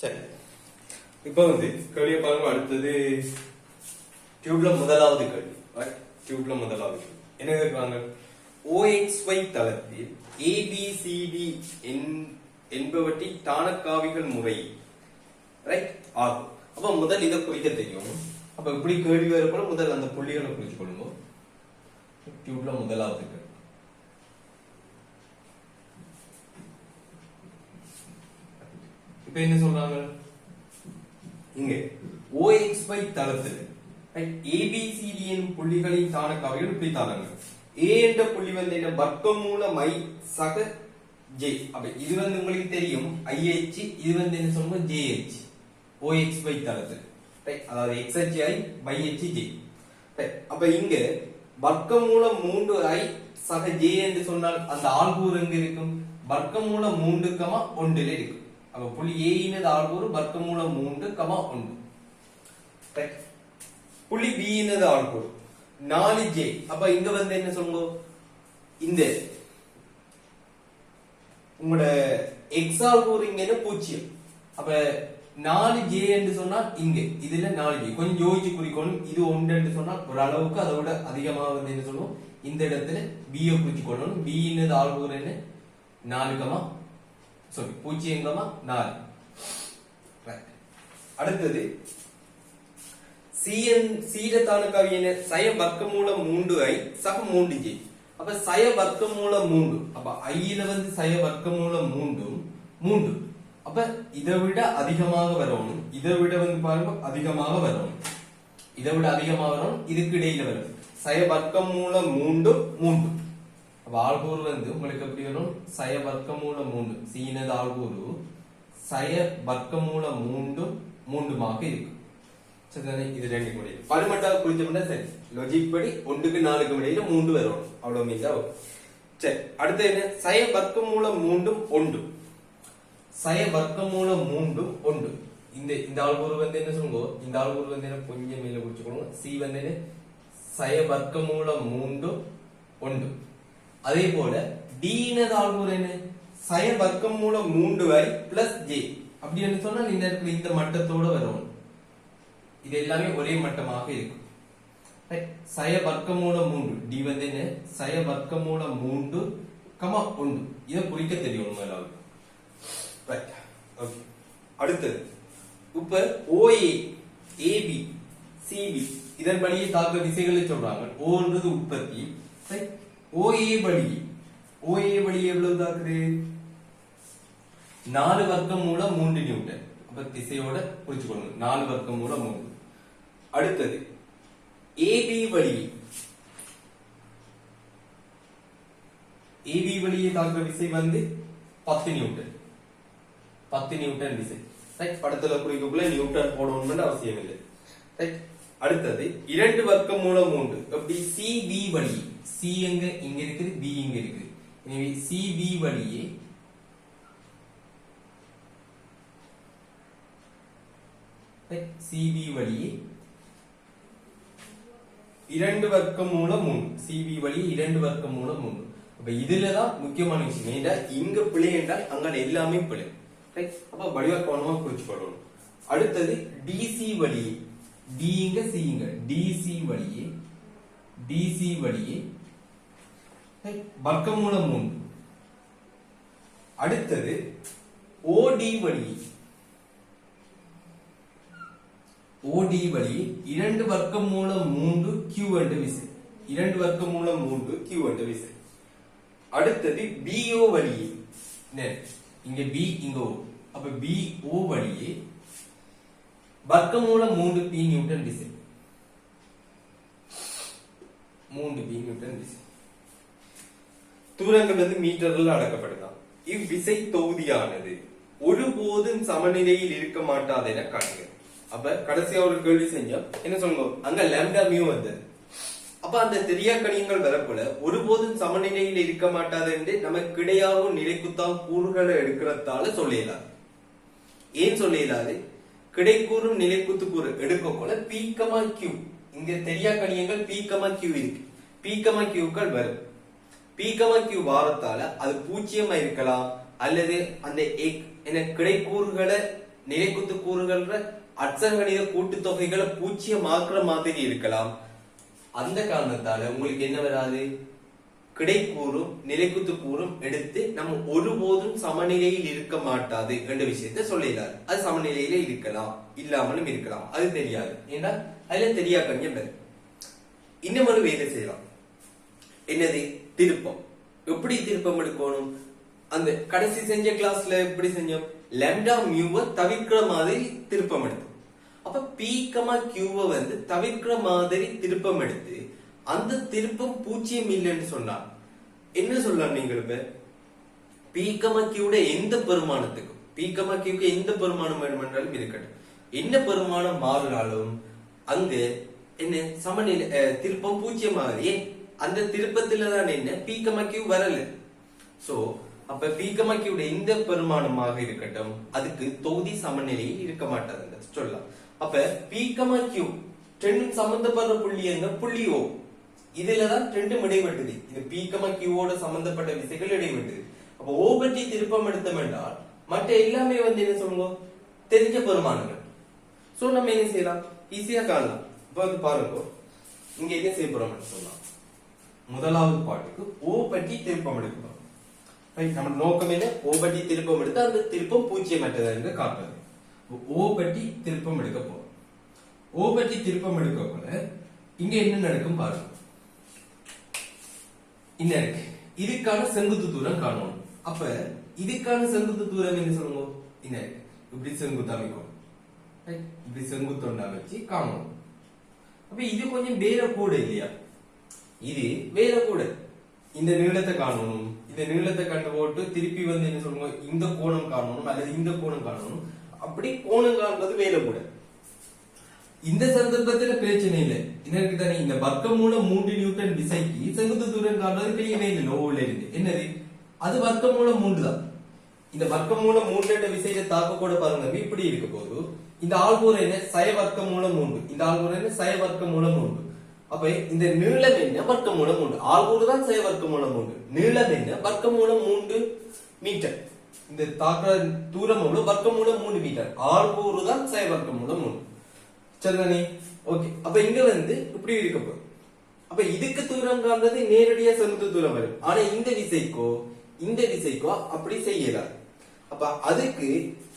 சரி, இப்போ கேள்வியை பாருங்க. அடுத்தது டியூப்ல முதலாவது கேள்வி. டியூப்ல முதலாவது கேள்வி என்ன கேட்கிறாங்க? OXY தளத்தில் ABCD என்பவற்றின் தானக்காவிகள் முறை ரைட் ஆகும். அப்ப முதல் இதை குறிக்க தெரியும். அப்ப இப்படி கேள்வி வரப்போ முதல் அந்த புள்ளிகளை குறிச்சு கொள்ளுங்க. டியூப்ல முதலாவது கேள்வி. இப்ப என்ன சொல்றாங்க? இங்க OXY தளத்தில் ABCD எனும் புள்ளிகளின் தானக்காவிகள் இப்படி தானாங்க. A என்ற புள்ளி என்ன வர்க்கமூலம் I சக J. அப்ப இது உங்களுக்கு தெரியும் IH, இது என்ன சொல்லுங்க JH. OXY தளத்தில் அதாவது XHI by HJ. அப்ப இங்க வர்க்கமூலம் 3I சக J என்று சொன்னால் அந்த ஆள்கூறு எங்க இருக்கும்? வர்க்கமூலம் 3,1 இருக்கும். அப்ப புள்ளி A இனது ஆள்கூறு வர்க்கமூலம் 3,1. புள்ளி B இனது ஆள்கூறு 4J. அப்ப இங்க என்ன சொல்லுங்க? இந்த உங்களோட X ஆள்கூறு இங்க 0. அப்ப 4J என்று சொன்னா இங்க இதுல 4J கொஞ்சம் யோசிச்சு குறிக்கணும். இது 1 என்று சொன்னா ஒரு அளவுக்கு அதோட அதிகமாக என்ன சொல்லுவோம்? இந்த இடத்துல B குறிச்சுக்கொள்ளணும். B இனது ஆள்கூறு என்ன 4, 0,4. அடுத்தது சீர தானக்காவிய சய வர்க்கமூலம் 3I சக 3J. அப்ப சய வர்க்கமூலம் 3. அப்ப ஐயில சய வர்க்கமூலம் 3. அப்ப இதை விட அதிகமாக வரணும். இதை விட பாருங்க அதிகமாக வரணும். இதை விட அதிகமாக வரணும். இதுக்கு இடையில வரும் சய வர்க்கமூலம் 3. அப்ப ஆள்கூறு உங்களுக்கு எப்படி வரும்? சய வர்க்கமூலம் 3. சீனது ஆள்கூறு சய வர்க்கமூலம் 3 இருக்கு. இது ரெண்டு முடியும். பருமட்டாக குறிச்சோம்னா சரி, லாஜிக் படி 1க்கு 4க்கு இடையில 3 வரும். அவ்வளவு மீதா வரும். சரி, அடுத்து என்ன? சய வர்க்கமூலம் 3 சய வர்க்கமூலம் 3 இந்த ஆள்கூறு என்ன சொல்லுங்க? இந்த ஆள்கூறு என்ன கொஞ்சம் மேல குறிச்சுக்கணும். சி என்ன சய வர்க்கமூலம் 3 அதே போல D இனது ஆள்கூறு என்ன சய வர்க்கமூலம் 3I பிளஸ் J. அப்படி என்ன சொன்னா இந்த இடத்துல இந்த மட்டத்தோட வரும். இது எல்லாமே ஒரே மட்டமாக இருக்கும். சய வர்க்கமூலம் 3 D என்ன சய வர்க்கமூலம் 3,1. இதை குறிக்க தெரியும் முதலாவது. அடுத்தது இப்ப OA AB CB இதன்படியே தாக்க திசைகளை சொல்றாங்க. O என்றது உற்பத்தி. OA வழி எவ்வளவு தாக்குது? 4 வர்க்கமூலம் 3 நியூட்டன். அப்ப திசையோட குறிச்சுக்கொள்ளுங்க. 4 வர்க்கமூலம் 3. அடுத்தது AB வழியை தாக்குற விசை 10 நியூட்டன். 10 நியூட்டன் விசை. படத்துல குறிக்கக்குள்ள நியூட்டன் போடணும்னு அவசியம் இல்லை. அடுத்தது 2 வர்க்கமூலம் 3. அப்படி CB வழி C இங்க இருக்குது, B இங்க இருக்குது. எனவே CB வழியே CB வழியே 2 வர்க்கமூலம் 3. CB வழியே 2 வர்க்கமூலம் 3. அப்ப இதுலதான் முக்கியமான விஷயம். ஏண்டா இங்க பிழை என்றால் அங்க எல்லாமே பிழை. அப்ப வடிவா கவனமா குறிச்சு கொள்ளணும். அடுத்தது DC வழியே D இங்க C இங்க DC வழியே வர்க்கமூலம் 3. அடுத்தது OD வழியே 2 வர்க்கமூலம் 3 Q என்ற விசை. 2 வர்க்கமூலம் 3 Q என்ற விசை. அடுத்தது BO வழியே இங்க B இங்க O. அப்ப BO வழியே வர்க்கமூலம் 3P நியூட்டன் விசை. 3P நியூட்டன் விசை. தூரங்கள் மீட்டர்கள் அடக்கப்படுதான். இவ்விசை தொகுதியானது ஒருபோதும் சமநிலையில் இருக்க மாட்டாது என காட்டுகிறது. அப்ப கடைசியா ஒரு கேள்வி செஞ்சா என்ன சொல்லுங்க? அங்க லாம்டா மியூ வந்தது. அப்ப அந்த தெரியா கணியங்கள் வரப்போல ஒருபோதும் சமநிலையில் இருக்க மாட்டாது என்று நமக்கு கிடையாவும் நிலைக்குத்தாம் கூறுகளை எடுக்கிறதால சொல்லிடலாம். ஏன் சொல்லிடலாது? கிடைக்கூறும் நிலைக்குத்து கூறு எடுக்க போல பீக்கமா கியூ. இங்க தெரியா கணியங்கள் பீக்கமா கியூ இருக்கு. பீக்கமா கியூக்கள் வரும். பீக்கமா கியூ வாரத்தால அது 0 இருக்கலாம் அல்லது அந்த கிடைக்கூறுகளை நிலைக்குத்து கூறுகள்ன்ற அட்சங்கணித கூட்டுத்தொகைகளை பூச்சியமாக்குற மாதிரி இருக்கலாம். அந்த காரணத்தால உங்களுக்கு என்ன வராது, கிடைக்கூறும் நிலைக்குத்து கூறும் எடுத்து நம்ம ஒருபோதும் சமநிலையில் இருக்க மாட்டாது என்ற விஷயத்த சொல்லிடாரு. அது சமநிலையில இருக்கலாம், இல்லாமலும் இருக்கலாம், அது தெரியாது. ஏன்னா அதுல தெரியா கொஞ்சம் பேர் இன்னும் ஒரு வேலை செய்யலாம். என்னது, திருப்பம். எப்படி திருப்பம் எடுக்கணும், அந்த கடைசி செஞ்ச கிளாஸ்ல எப்படி செஞ்சோம், லாம்டா மியூவை தவிர்க்கிற மாதிரி திருப்பம் எடுத்தோம். அப்ப பி கமா கியூவை வந்து தவிர்க்கிற மாதிரி திருப்பம் எடுத்து அந்த திருப்பம் பூஜ்ஜியம் இல்லைன்னு சொன்னா என்ன சொல்லலாம், நீங்கள் இப்ப பி கமா கியூட எந்த பெருமானத்துக்கும் பி கமா கியூக்கு எந்த பெருமானம் வேணுமென்றாலும் இருக்கட்டும், என்ன பெருமானம் மாறினாலும் அங்கு என்ன சமநிலை திருப்பம் பூஜ்ஜியம் ஆகுது. ஏன், அந்த திருப்பத்துல தான் என்ன பி கமா கியூ வரல. சோ அப்ப பி கமா கியூட எந்த பெருமானமாக இருக்கட்டும் அதுக்கு தொகுதி சமநிலையில் இருக்க மாட்டாதுங்க சொல்லலாம். அப்ப பி கமா கியூ ரெண்டும் சம்பந்தப்படுற புள்ளி என்ன, புள்ளி ஓ. இதுலதான் ரெண்டும் இடைவெட்டுது. இது பி கமா கியூவோட சம்பந்தப்பட்ட விசைகள் இடைவெட்டுது. அப்ப ஓ பற்றி திருப்பம் எடுத்தோம் என்றால் மற்ற எல்லாமே வந்து என்ன சொல்லுங்க, தெரிஞ்ச பெருமானங்கள். சோ நம்ம என்ன செய்யலாம், ஈஸியா காணலாம். இப்ப வந்து பாருங்க, இங்க என்ன செய்ய போறோம் சொல்லலாம். முதலாவது பாட்டுக்கு ஓ பற்றி திருப்பம் எடுக்கிறோம். நம்ம நோக்கம் என்ன, ஓ பற்றி திருப்பம் எடுத்து அந்த திருப்பம் பூஜ்ஜியமற்றது என்று காட்டுறது. ஓ பற்றி திருப்பம் எடுக்க போறோம். ஓ பற்றி திருப்பம் எடுக்க போல இங்க என்ன நடக்கும் பாருங்க. என்ன இருக்கு, இதுக்கான செங்குத்து தூரம் காணணும். அப்ப இதுக்கான செங்குத்து தூரம் என்ன சொல்லுங்க, என்ன இருக்கு, இப்படி செங்குத்து அமைக்கும், இப்படி செங்குத்து வச்சு காணணும். அப்ப இது கொஞ்சம் வேற கூட இல்லையா, இது வேற கூட. இந்த நீளத்தை காணணும், இந்த நீளத்தை கண்டு போட்டு திருப்பி வந்து என்ன சொல்லுங்க, இந்த கோணம் காணணும் அல்லது இந்த கோணம் காணணும். அப்படி கோணம் காண்றது வேலை கூட. இந்த சந்தர்ப்பத்துல பிரச்சனை இல்லை, எனக்கு தானே இந்த வர்க்கமூலம் 3 நியூட்டன் விசைக்கு செங்குத்து தூரம் காண்றது பெரிய வேலை லோவுல இருந்து. என்னது, அது வர்க்கமூலம் 3 தான். இந்த வர்க்கமூலம் 3 விசையில தாக்க கூட பாருங்க இப்படி இருக்க போது. இந்த ஆள்கூறு என்ன, சய வர்க்கமூலம் 3. இந்த ஆள்கூறு என்ன, சய வர்க்கமூலம் 3. அப்ப இந்த நீளம் என்ன, வர்க்கமூலம் 3. ஆள்கூறு தான் சய வர்க்கமூலம் 3. நீளம் என்ன, வர்க்கமூலம் 3 மீட்டர். இந்த தாக்குற தூரம் எவ்வளவு, வர்க்கமூலம் 3 மீட்டர். ஆள்கூறு தான் சய வர்க்கமூலம் 3. சரிதானே, ஓகே. அப்ப இங்க வந்து இப்படி இருக்க போகுது. அப்ப இதுக்கு தூரம் காண்றது நேரடியா செங்குத்து தூரம் வரும். ஆனா இந்த விசைக்கோ அப்படி செய்யலாம். அப்ப அதுக்கு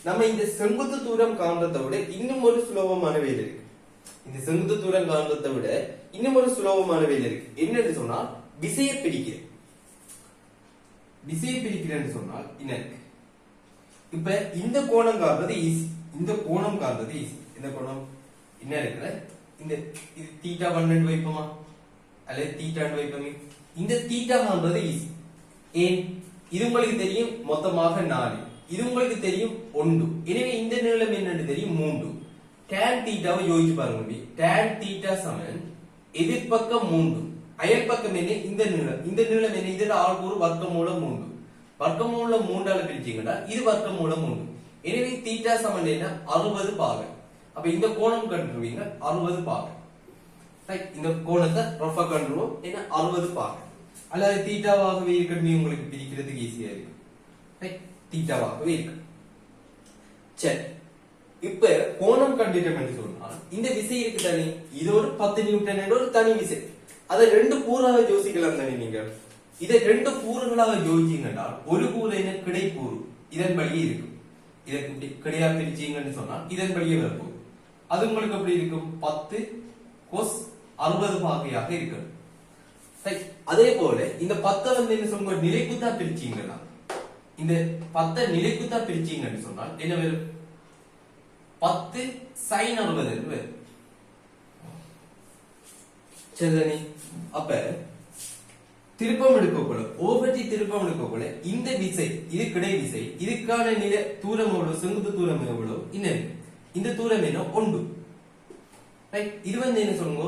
நம்ம இந்த செங்குத்து தூரம் காண்றதை விட இன்னும் ஒரு சுலபமான வேலை இருக்கு. இந்த செங்குத்து தூரம் காண்றதை விட இன்னும் ஒரு சுலபமான வேலை இருக்கு. என்னன்னு சொன்னா விசையை பிரிக்கிறேன். விசையை பிரிக்கிறேன்னு சொன்னால் என்ன இருக்கு, இப்ப இந்த கோணம் காண்றது ஈஸி, இந்த கோணம் காண்றது ஈஸி. இந்த கோணம் என்ன இருக்கிற, இந்த இது தீட்டா 1 வைப்போமா அல்லது தீட்டா வைப்போமே. இந்த தீட்டா காண்றது ஈஸி. ஏன், இது உங்களுக்கு தெரியும் மொத்தமாக 4, இது உங்களுக்கு தெரியும் 1. எனவே இந்த நீளம் என்னன்னு தெரியும் 3. tan தீட்டாவை யோசிச்சு பாருங்க. tan தீட்டா சமன் எதிர்பக்கம் 3, அயல் பக்கம் என்ன, இந்த நீளம். இந்த நீளம் என்ன, இதோட ஆள்கூறு வர்க்கமூலம் 3. வர்க்கமூலம் 3ஆல பிரிச்சீங்கன்னா இது வர்க்கமூலம் 3. எனவே தீட்டா சமன் என்ன, 60 பாகை. அப்ப இந்த கோணம் கண்டுருவீங்க 60 பாகை. இந்த கோணத்தை ரஃபா கண்டுருவோம், என்ன 60 பாகை. அல்லது தீட்டாவாகவே இருக்கட்டும், உங்களுக்கு பிரிக்கிறதுக்கு ஈஸியா இருக்கு. தீட்டாவாகவே இருக்கு. சரி, இப்ப கோணம் கண்டுட்டோம் என்று சொன்னால் இந்த விசை இருக்கு தானே, இது ஒரு 10 நியூட்டன் என்ற ஒரு தனி விசை. அதை 2 கூறாக யோசிக்கலாம் தானே. நீங்க இதை 2 கூறுகளாக யோசிச்சீங்கன்னா ஒரு கூறு என்ன, கிடைக்கூறு இதன் வழியே இருக்கும். இதற்கு கிடையா பிரிச்சீங்கன்னு சொன்னால் இதன் வழியே வரப்போகுது. அது உங்களுக்கு எப்படி இருக்கும், 10 cos 60 பாகையாக இருக்கும். அதே போல இந்த 10 வந்து என்ன சொல்லுங்க, நிலைக்குத்தா பிரிச்சீங்கன்னா, இந்த 10 நிலைக்குத்தா பிரிச்சீங்கன்னு சொன்னால் என்ன வரும், 10 sin 60 என்று வரும். சரிதானே. அப்ப திருப்பம் எடுக்கக்குள்ள, ஓபற்றி திருப்பம் எடுக்கக்குள்ள இந்த விசை, இது கிடை விசை, இதுக்கான நில தூரம் எவ்வளவு, செங்குத்து தூரம் எவ்வளவு, இன்னும் இந்த தூரம் என்ன 1. ரைட், இது வந்து என்ன சொல்லுங்க,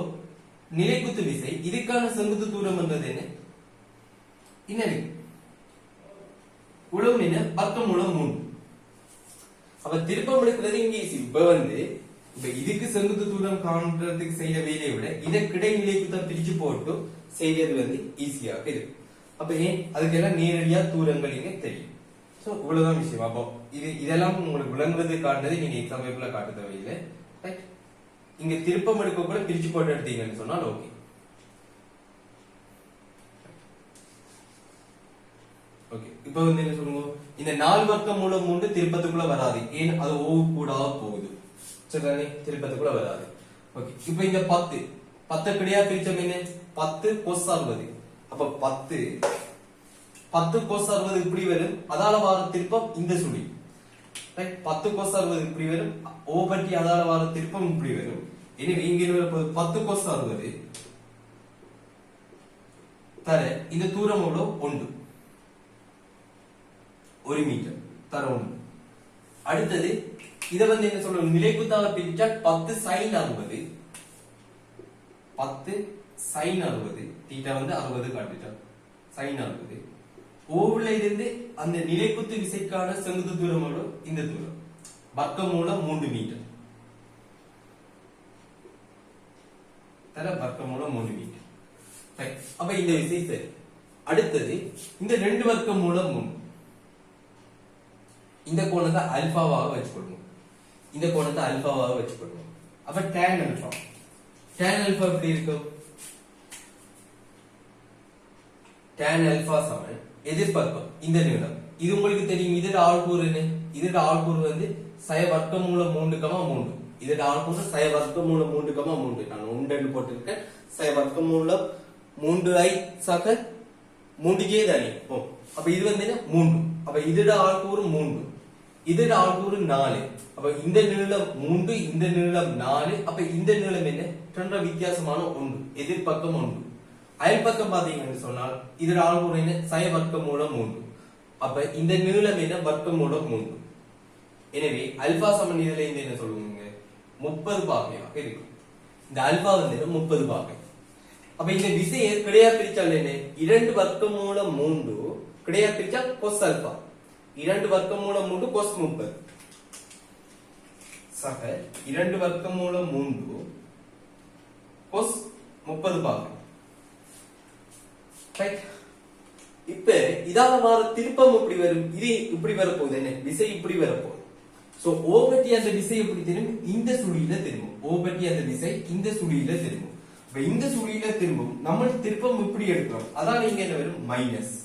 நிலைக்குத்து விசை, இதுக்கான செங்குத்து தூரம் என்றது என்ன, இன்னும் உழவு என்ன, வர்க்கமூலம் 3. அப்ப திருப்பம் எடுக்கிறது இங்க ஈஸி. இப்ப வந்து இப்ப இதுக்கு செங்குத்து தூரம் காண்றதுக்கு செய்யற வேலையை விட இதை கிடைநிலைக்கு தான் பிரிச்சு போட்டு செய்யறது வந்து ஈஸியாக இருக்கு. அப்ப ஏன், அதுக்கெல்லாம் நேரடியா தூரங்கள் இங்க தெரியும். சோ இவ்வளவுதான் விஷயம். அப்போ இதெல்லாம் உங்களுக்கு விளங்குறது காட்டுறது நீங்க எக்ஸாம் பேப்பர்ல காட்ட தேவையில்லை. ரைட், இங்க திருப்பம் எடுக்க கூட பிரிச்சு போட்டு எடுத்தீங்கன்னு சொன்னால் ஓகே. ஓகே, இப்போ வந்து என்ன சொல்லுங்க, இந்த 4 வர்க்கம் மூலம் 3 திருப்பத்துக்குள்ள வராது. ஏன், அது ஓ கூட போகுது. சரிதானே, திருப்பத்துக்குள்ள வராது. ஓகே, இப்போ இந்த 10 கிடையா பிரிச்சோம் என்ன, 10 cos 60. அப்ப 10 cos 60 இப்படி வரும். அதால வர திருப்பம் இந்த சுழி. ரைட், 10 cos 60 இப்படி வரும். ஓ பட்டி அதால வர திருப்பம் இப்படி வரும். எனவே இங்க 10 cos 60 தர இந்த தூரம் எவ்வளவு, 1 மீட்டர் தர 1. அடுத்தது இத வந்து என்ன சொல்றோம், நிலைக்குத்தாக பிரிச்சா 10 sin 60. 10 sin 60, தீட்டா வந்து 60 காட்டிட்டோம். sin 60 ஓவுல இருந்து அந்த நிலைக்குத்து விசைக்கான செங்குத்து தூரம் எவ்வளவு, இந்த தூரம் வர்க்கமூலம் 3 மீட்டர் தர வர்க்கமூலம் 3 மீட்டர். அப்ப இந்த விசை சரி. அடுத்தது இந்த 2 வர்க்கமூலம் 3, இந்த கோணத்தை அல்பாவாக வச்சுக்கொள்ளணும். இந்த கோணத்தை அல்பாவாக வச்சுக்கொள்ளணும். அப்ப tan அல்பா, tan அல்பா எப்படி இருக்கும், tan அல்பா சமன் எதிர்பக்கம் இந்த நீளம். இது உங்களுக்கு தெரியும். இதோட ஆள்கூறு என்ன, இதோட ஆள்கூறு வந்து சய வர்க்கமூலம் 3,3. இதோட ஆள்கூறு சய வர்க்கமூலம் 3,3. நான் 1 போட்டிருக்கேன். சய வர்க்கமூலம் 3i சக 3j தானே. அப்ப இது வந்து என்ன, 3. அப்ப இதோட ஆள்கூறு 3, இதோட ஆள்கூறு 4. அப்ப இந்த நீளம் 3, இந்த நீளம் 4. அப்ப இந்த நீளம் என்ன, 2 வித்தியாசமான 1, எதிர்பக்கம் 1. அயல் பக்கம் பாத்தீங்கன்னு சொன்னால் இதோட ஆள்கூறு என்ன, சய வர்க்கமூலம் 3. அப்ப இந்த நீளம் என்ன, வர்க்கமூலம் 3. எனவே அல்பா சமன் இதுல இருந்து என்ன சொல்லுவீங்க, 30 பாகையாக இருக்கும். இந்த அல்பா வந்து 30 பாகை. அப்ப இந்த விசையை கிடையா பிரிச்சால் என்ன, 2 வர்க்கமூலம் 3 கிடையா பிரிச்சா cos அல்பா. 2 வர்க்கமூலம் 3 cos 30 சக 2 வர்க்கமூலம் 3 cos 30 பாகை. இப்ப இதால வர திருப்பம் இப்படி வரும், இது இப்படி வரப்போகுது, என்ன விசை இப்படி வரப்போகுது. சோ ஓ பற்றி அந்த விசை எப்படி திரும்பும், இந்த சுழியில திரும்பும். ஓ பற்றி அந்த விசை இந்த சுழியில திரும்பும். இப்ப இந்த சுழியில திரும்பும், நம்ம திருப்பம் இப்படி எடுக்கிறோம். அதான் இங்க என்ன வரும், மைனஸ்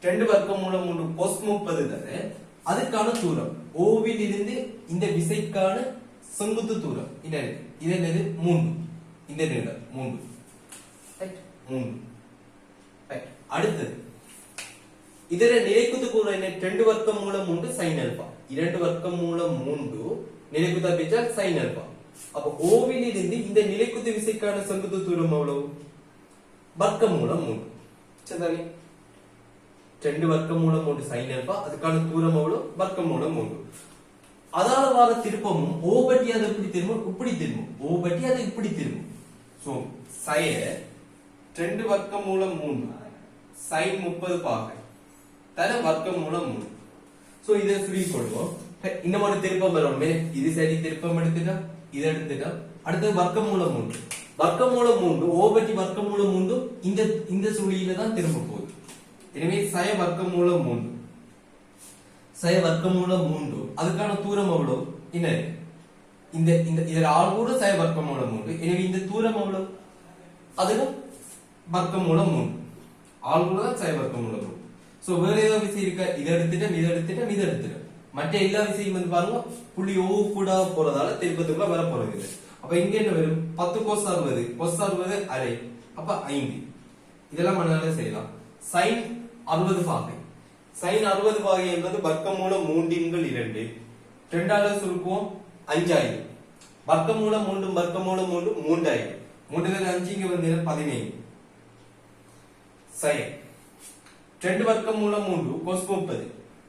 2 வர்க்கமூலம் 3 cos 30 தானே. அதுக்கான தூரம் ஓவில் இருந்து இந்த விசைக்கான செங்குத்து தூரம் என்ன இருக்கு, இது என்னது 3. இந்த நீளம் 3. அடுத்தது இதர நிலைக்குத்து கூறு என்ன, 2 வர்க்கமூலம் 3 sin அல்பா. 2 வர்க்கமூலம் 3 நிலைக்குத்தா பிரிச்சா sin அல்பா. அப்ப ஓவில் இருந்து இந்த நிலைக்குத்து விசைக்கான செங்குத்து தூரம் எவ்வளவு, வர்க்கமூலம் 3. சரிதானே, 2 வர்க்கமூலம் 3 sin அல்பா. அதுக்கான தூரம் எவ்வளவு, வர்க்கமூலம் 3. அதால வர திருப்பமும் ஓ பட்டி அது இப்படி திரும்பும், இப்படி திரும்பும். ஓ பட்டி அது இப்படி திரும்பும். சோ சய 2 வர்க்கமூலம் 3 sin 30 பாகை தர வர்க்கமூலம் 3. சோ இதை சுருக்கி கொள்வோம். இந்த மாதிரி திருப்பம் வரும். இது சரி, திருப்பம் எடுத்துட்டா, இதை எடுத்துட்டா, அடுத்து வர்க்கமூலம் 3. வர்க்கமூலம் 3 ஓ பட்டி வர்க்கமூலம் 3 இந்த சுழியில தான் திரும்ப போகுது. எனவே சய வர்க்கமூலம் 3, சய வர்க்கமூலம் 3 அதுக்கான தூரம் எவ்வளவு, என்ன இந்த இதோட ஆள்கூறு சய வர்க்கமூலம் 3. எனவே இந்த தூரம் எவ்வளவு, அதுவும் வர்க்கமூலம் 3. ஆள்கூறு தான் சய வர்க்கமூலம் 3. சோ வேற ஏதாவது விசை இருக்கா, இதை எடுத்துட்டோம், இதை எடுத்துட்டோம், இதை எடுத்துட்டோம். மற்ற எல்லா விசையும் வந்து பாருங்க புள்ளி ஓ கூட போறதால திருப்பத்துக்குள்ள வர போறது இல்லை. அப்ப இங்க என்ன வரும், 10 cos 60, cos 60 அரை, அப்ப 5. இதெல்லாம் மனதால செய்யலாம். sin 60 பாகை, sin 60 பாகை என்பது வர்க்கமூலம் 3/2. 2ஆல சுருக்குவோம் 5000. வர்க்கமூலம் 3 வர்க்கமூலம் 3 3000. 3/5 இங்க வந்து 17. sin 2 வர்க்கமூலம் 3 cos 30.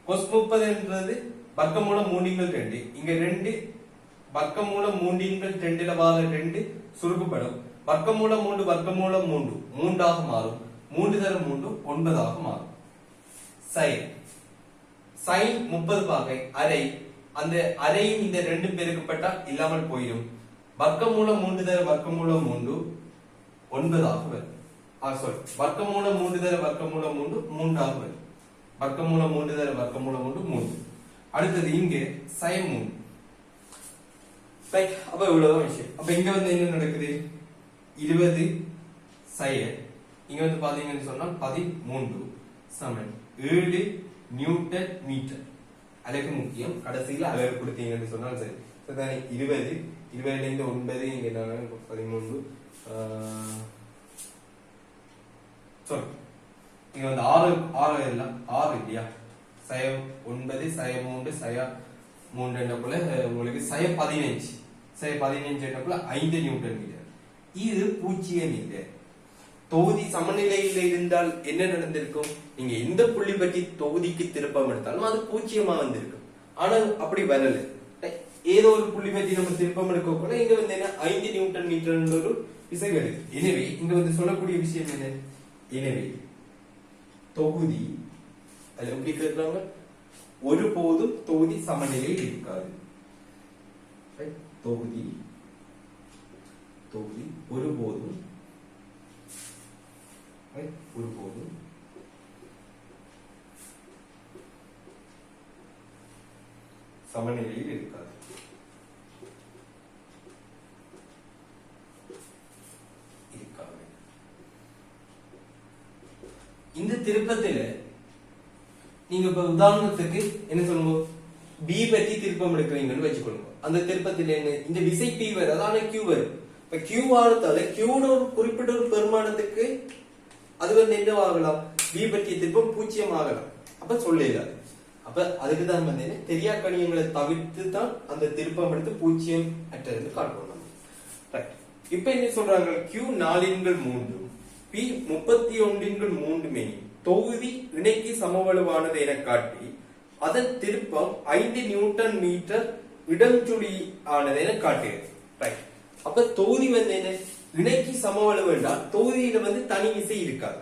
cos 30 என்றது வர்க்கமூலம் 3/2. இங்க 2 வர்க்கமூலம் 3/2ல வர 2 சுருக்கப்படும். வர்க்கமூலம் 3 வர்க்கமூலம் 3 3 ஆக மாறும். 3 தரம் 3 9 ஆக மாறும். sin 30 பாகை அரை, அந்த அரையும் இந்த 2 பெருக்கப்பட்டா இல்லாமல் போயிடும். வர்க்கமூலம் 3 தர வர்க்கமூலம் 3 9 ஆக வரும். சாரி, வர்க்கமூலம் 3 தர வர்க்கமூலம் 3 3 ஆக வரும். வர்க்கமூலம் 3 தர வர்க்கமூலம் 3. அடுத்தது இங்க sin 3. ரைட், அப்ப இவ்வளவுதான் விஷயம். அப்ப இங்க வந்து என்ன நடக்குது? 20 sin, இங்க வந்து பாத்தீங்கன்னு சொன்னா 13 சமன் 7 நியூட்டன் மீட்டர். அலகு முக்கியம், கடைசியில அலகு கொடுத்தீங்கன்னு சொன்னா சரி. சரிதானே? 20 20ல இருந்து 9 இங்க 13 sorry, இங்க வந்து 6 எல்லாம் 6 இல்லையா? sin 9 sin 3 sin 3 என்னக்குள்ள உங்களுக்கு sin 15 sin 15 என்னக்குள்ள 5 நியூட்டன் மீட்டர். இது பூஜ்ஜியம் இல்லை. தொகுதி சமநிலையில் இருந்தால் என்ன நடந்திருக்கும்? நீங்க எந்த புள்ளி பற்றி தொகுதிக்கு திருப்பம் எடுத்தாலும் அது பூஜ்ஜியமா வந்திருக்கும். ஆனா அப்படி வரல. ஏதோ ஒரு புள்ளி பற்றி நம்ம திருப்பம் எடுக்க கூட இங்க வந்து என்ன 5 நியூட்டன் மீட்டர் ஒரு விசை வருது. எனவே இங்க வந்து சொல்லக்கூடிய விஷயம் என்ன? எனவே தொகுதி அது எப்படி கேட்கிறாங்க? ஒருபோதும் தொகுதி சமநிலையில் இருக்காது. தொகுதி ஒருபோதும் சமநிலையில் இருக்காது. இந்த திருப்பத்துல நீங்க இப்ப உதாரணத்துக்கு என்ன சொல்லுங்க, பி பற்றி திருப்பம் எடுக்கிறீங்கன்னு வச்சுக்கொள்ளுங்க. அந்த திருப்பத்தில் என்ன, இந்த விசை பி வரும், அதான கியூ வரும். இப்ப கியூ ஆனதால கியூட ஒரு குறிப்பிட்ட ஒரு பெருமானத்துக்கு அது வந்து என்ன ஆகலாம்? பி பற்றிய திருப்பம் பூஜ்ஜியம் ஆகலாம். அப்ப சொல்லலாது. அப்ப அதுக்குதான் வந்து என்ன, தெரியா கணியங்களை தவிர்த்து தான் அந்த திருப்பம் எடுத்து பூஜ்ஜியம் அற்றது காட்டுவோம். இப்ப என்ன சொல்றாங்க? கியூ 4/3 பி 31/3 மெனி தொகுதி இணைக்கு சமவலுவானது என காட்டி அதன் திருப்பம் 5 நியூட்டன் மீட்டர் இடஞ்சுழி ஆனது என காட்டுகிறது. ரைட். அப்ப தொகுதி வந்து என்ன, இணைக்கு சமவளவு என்றால் தொகுதியில வந்து தனி விசை இருக்காது.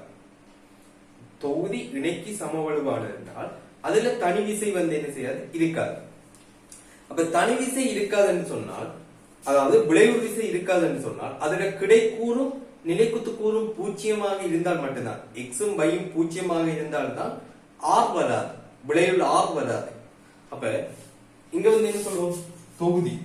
தொகுதி இணைக்கு சமவலுவானது என்றால் அதுல தனி விசை வந்து என்ன செய்யாது, இருக்காது. அப்ப தனி விசை இருக்காதுன்னு சொன்னால், அதாவது விளைவு விசை இருக்காதுன்னு சொன்னால் அதுல கிடைக்கூறும் நிலைக்குத்து கூறும் பூஜ்ஜியமாக இருந்தால் மட்டும்தான், எக்ஸும் பையும் பூஜ்ஜியமாக இருந்தால்தான் ஆர் வராது, விளைவுல ஆர் வராது. அப்ப இங்க வந்து என்ன சொல்றோம்? தொகுதி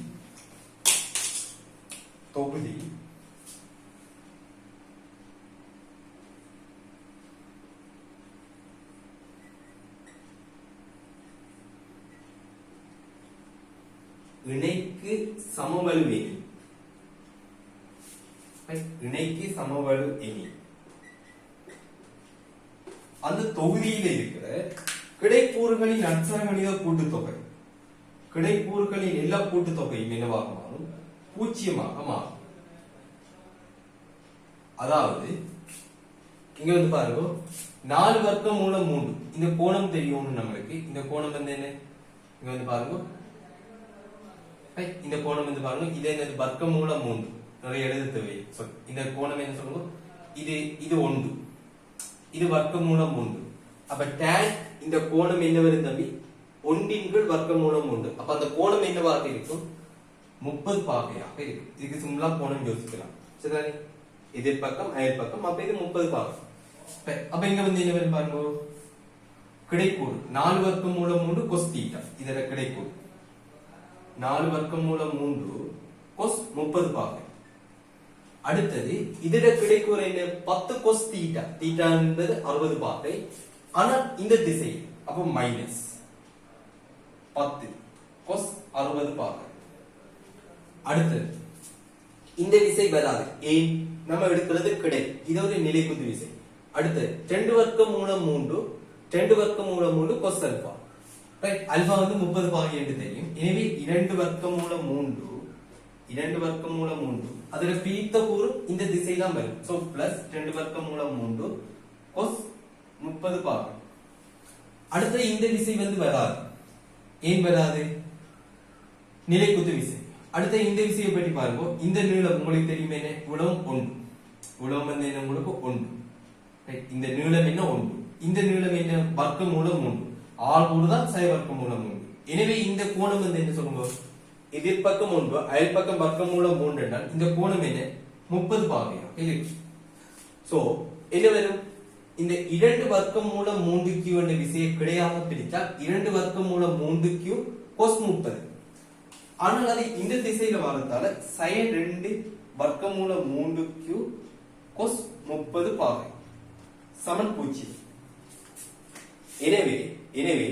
இணைக்கு சமவலு எணி, இணைக்கு சமவலு எணி அந்த தொகுதியில இருக்கிற கிடைக்கூறுகளின் அட்சரகணித கூட்டுத்தொகை, கிடைக்கூறுகளின் எல்லா கூட்டுத்தொகையும் என்னவாக மாறும்? பூஜ்ஜியமாக மாறும். அதாவது இங்க வந்து பாருங்க, 4 வர்க்கம் மூலம் 3 இந்த கோணம் தெரியும் நம்மளுக்கு. இந்த கோணம் வந்து என்ன, இங்க வந்து பாருங்க, இந்த கோணம் வந்து பாருங்க, இது என்னது? வர்க்கம் மூலம் 3. நிறைய எழுத தேவை. இந்த கோணம் என்ன சொல்லுங்க? இது 1, இது வர்க்கம் மூலம் 3. அப்ப tan இந்த கோணம் என்ன வரும் தம்பி? 1 வர்க்கம் மூலம் 3. அப்ப அந்த கோணம் என்னவாக இருக்கும்? 30 பாகையாக இருக்கும். இதுக்கு சிம்பிளா கோணம் யோசிக்கலாம். சரிதானே? எதிர் பக்கம் அயல் பக்கம், அப்ப இது 30 பாகை. அப்ப இங்க வந்து என்ன வரும் பாருங்க, கிடைக்கூறு 4 வர்க்கம் மூலம் 3 cos θ. இதோட கிடைக்கூறு 4 வர்க்கம் மூலம் 3 cos 30 பாகை. அடுத்தது இதோட கிடைக்கூறு என்ன? 10 cos θ. θ என்பது 60 பாகை. ஆனா இந்த திசை அப்ப மைனஸ் 10 cos 60 பாகை. அடுத்தது இந்த விசை வராது. ஏன்? நம்ம எடுக்கிறது கிடை, இது ஒரு நிலைக்குத்து விசை. அடுத்து 2 வர்க்கம் மூலம் 3 2 வர்க்கம் மூலம் 3 cos α. ரைட். ஆல்பா வந்து 30 பாகை என்று தெரியும். எனவே 2 வர்க்கம் மூலம் 3 2 வர்க்கம் மூலம் 3 அதுல பிரித்த கூறு இந்த திசை தான் வரும். சோ பிளஸ் 2 வர்க்கம் மூலம் 3 cos 30 பாகை. அடுத்து இந்த விசை வந்து வராது. ஏன் வராது? நிலைக்குத்து விசை. அடுத்து இந்த விசையை பற்றி பாருங்க. இந்த நீளம் உங்களுக்கு தெரியுமே என்ன? உலகம் 1. உலகம் வந்து என்ன? உங்களுக்கு 1. ரைட். இந்த நீளம் என்ன? 1. இந்த நீளம் என்ன? வர்க்கம் மூலம் 3. ஆள் கூறுதான் சை வர்க்கம் மூலம் 3. எனவே இந்த கோணம் வந்து என்ன சொல்லுங்க? எதிர்பக்கம் 1 அயல் பக்கம் வர்க்கம் மூலம் 3 என்றால் இந்த கோணம் என்ன? 30 பாகையாக இருக்கு. சோ என்ன வரும்? இந்த 2 வர்க்கமூலம் 3q என்ற விசையை கிடையாக பிரித்தால் 2 வர்க்கமூலம் 3q cos 30. ஆனால் அது இந்த திசையில வரதால sin 2 வர்க்கமூலம் 3q cos 30 பாகை சமன் 0. எனவே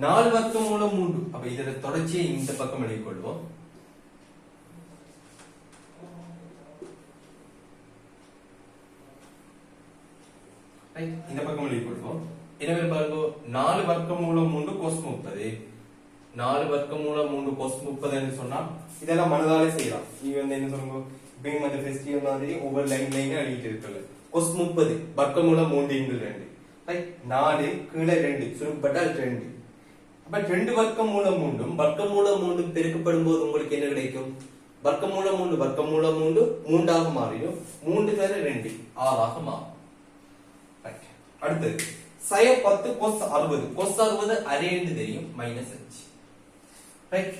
4 வர்க்கமூலம் 3 அப்ப இதோட தொடர்ச்சியை இந்த பக்கம் எழுதிக் கொள்வோம். இந்த பக்கம் எழுதிக் கொள்வோம். எனவே பாருங்க 4 வர்க்கமூலம் 3 cos 30. 4 வர்க்கமூலம் 3 cos 30 என்று சொன்னா இதெல்லாம் மனதாலே செய்யலாம். நீங்க வந்து என்ன சொல்லுங்க, பீம் அந்த ஃபெஸ்டிவல் மாதிரி ஒவ்வொரு லைன் எழுதிட்டு இருக்கல. cos 30 வர்க்கமூலம் 3 × 2 ரைட். 4 கீழே 2 சுருக்கப்பட்டால் 2. அப்ப 2 வர்க்கமூலம் 3 வர்க்கமூலம் 3 பெருக்கப்படும் போது உங்களுக்கு என்ன கிடைக்கும்? வர்க்கமூலம் 3 வர்க்கமூலம் 3 3 ஆக மாறிடும். 3 தர 2 6 ஆக மாறும். அடுத்தது sin 10 cos 60. cos 60 அரை என்று தெரியும், -5. ரைட்.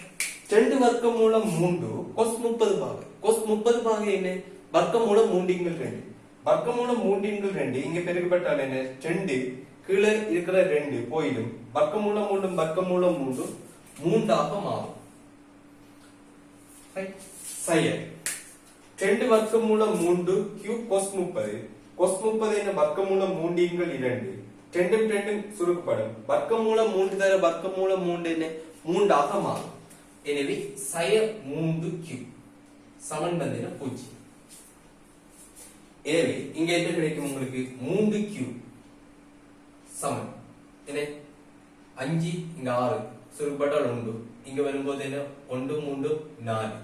2 வர்க்கமூலம் 3 cos 30 பாகை. cos 30 பாகை என்ன? வர்க்கமூலம் 3 × 2. வர்க்கமூலம் 3 × 2 இங்க பெருக்கப்பட்டால் என்ன? 2 கீழே இருக்கிற 2 போயிடும். வர்க்கமூலம் 3 வர்க்கமூலம் 3 3 ஆக மாறும். ரைட். sin 2 வர்க்கமூலம் 3 q cos 30. cos 30 என்ன? வர்க்கமூலம் 3 × 2. 2 2 சுருக்கப்படும். வர்க்கமூலம் 3 தர வர்க்கமூலம் 3 என்ன? 3 ஆக மாறும். எனவே sin 3q சமன் வந்து 0. எனவே இங்க என்ன கிடைக்கும் உங்களுக்கு? 3q சமன் என்ன? 5 இங்க 6 சுருக்கப்பட்டால் 1. இங்க வரும்போது என்ன? 1 3 4.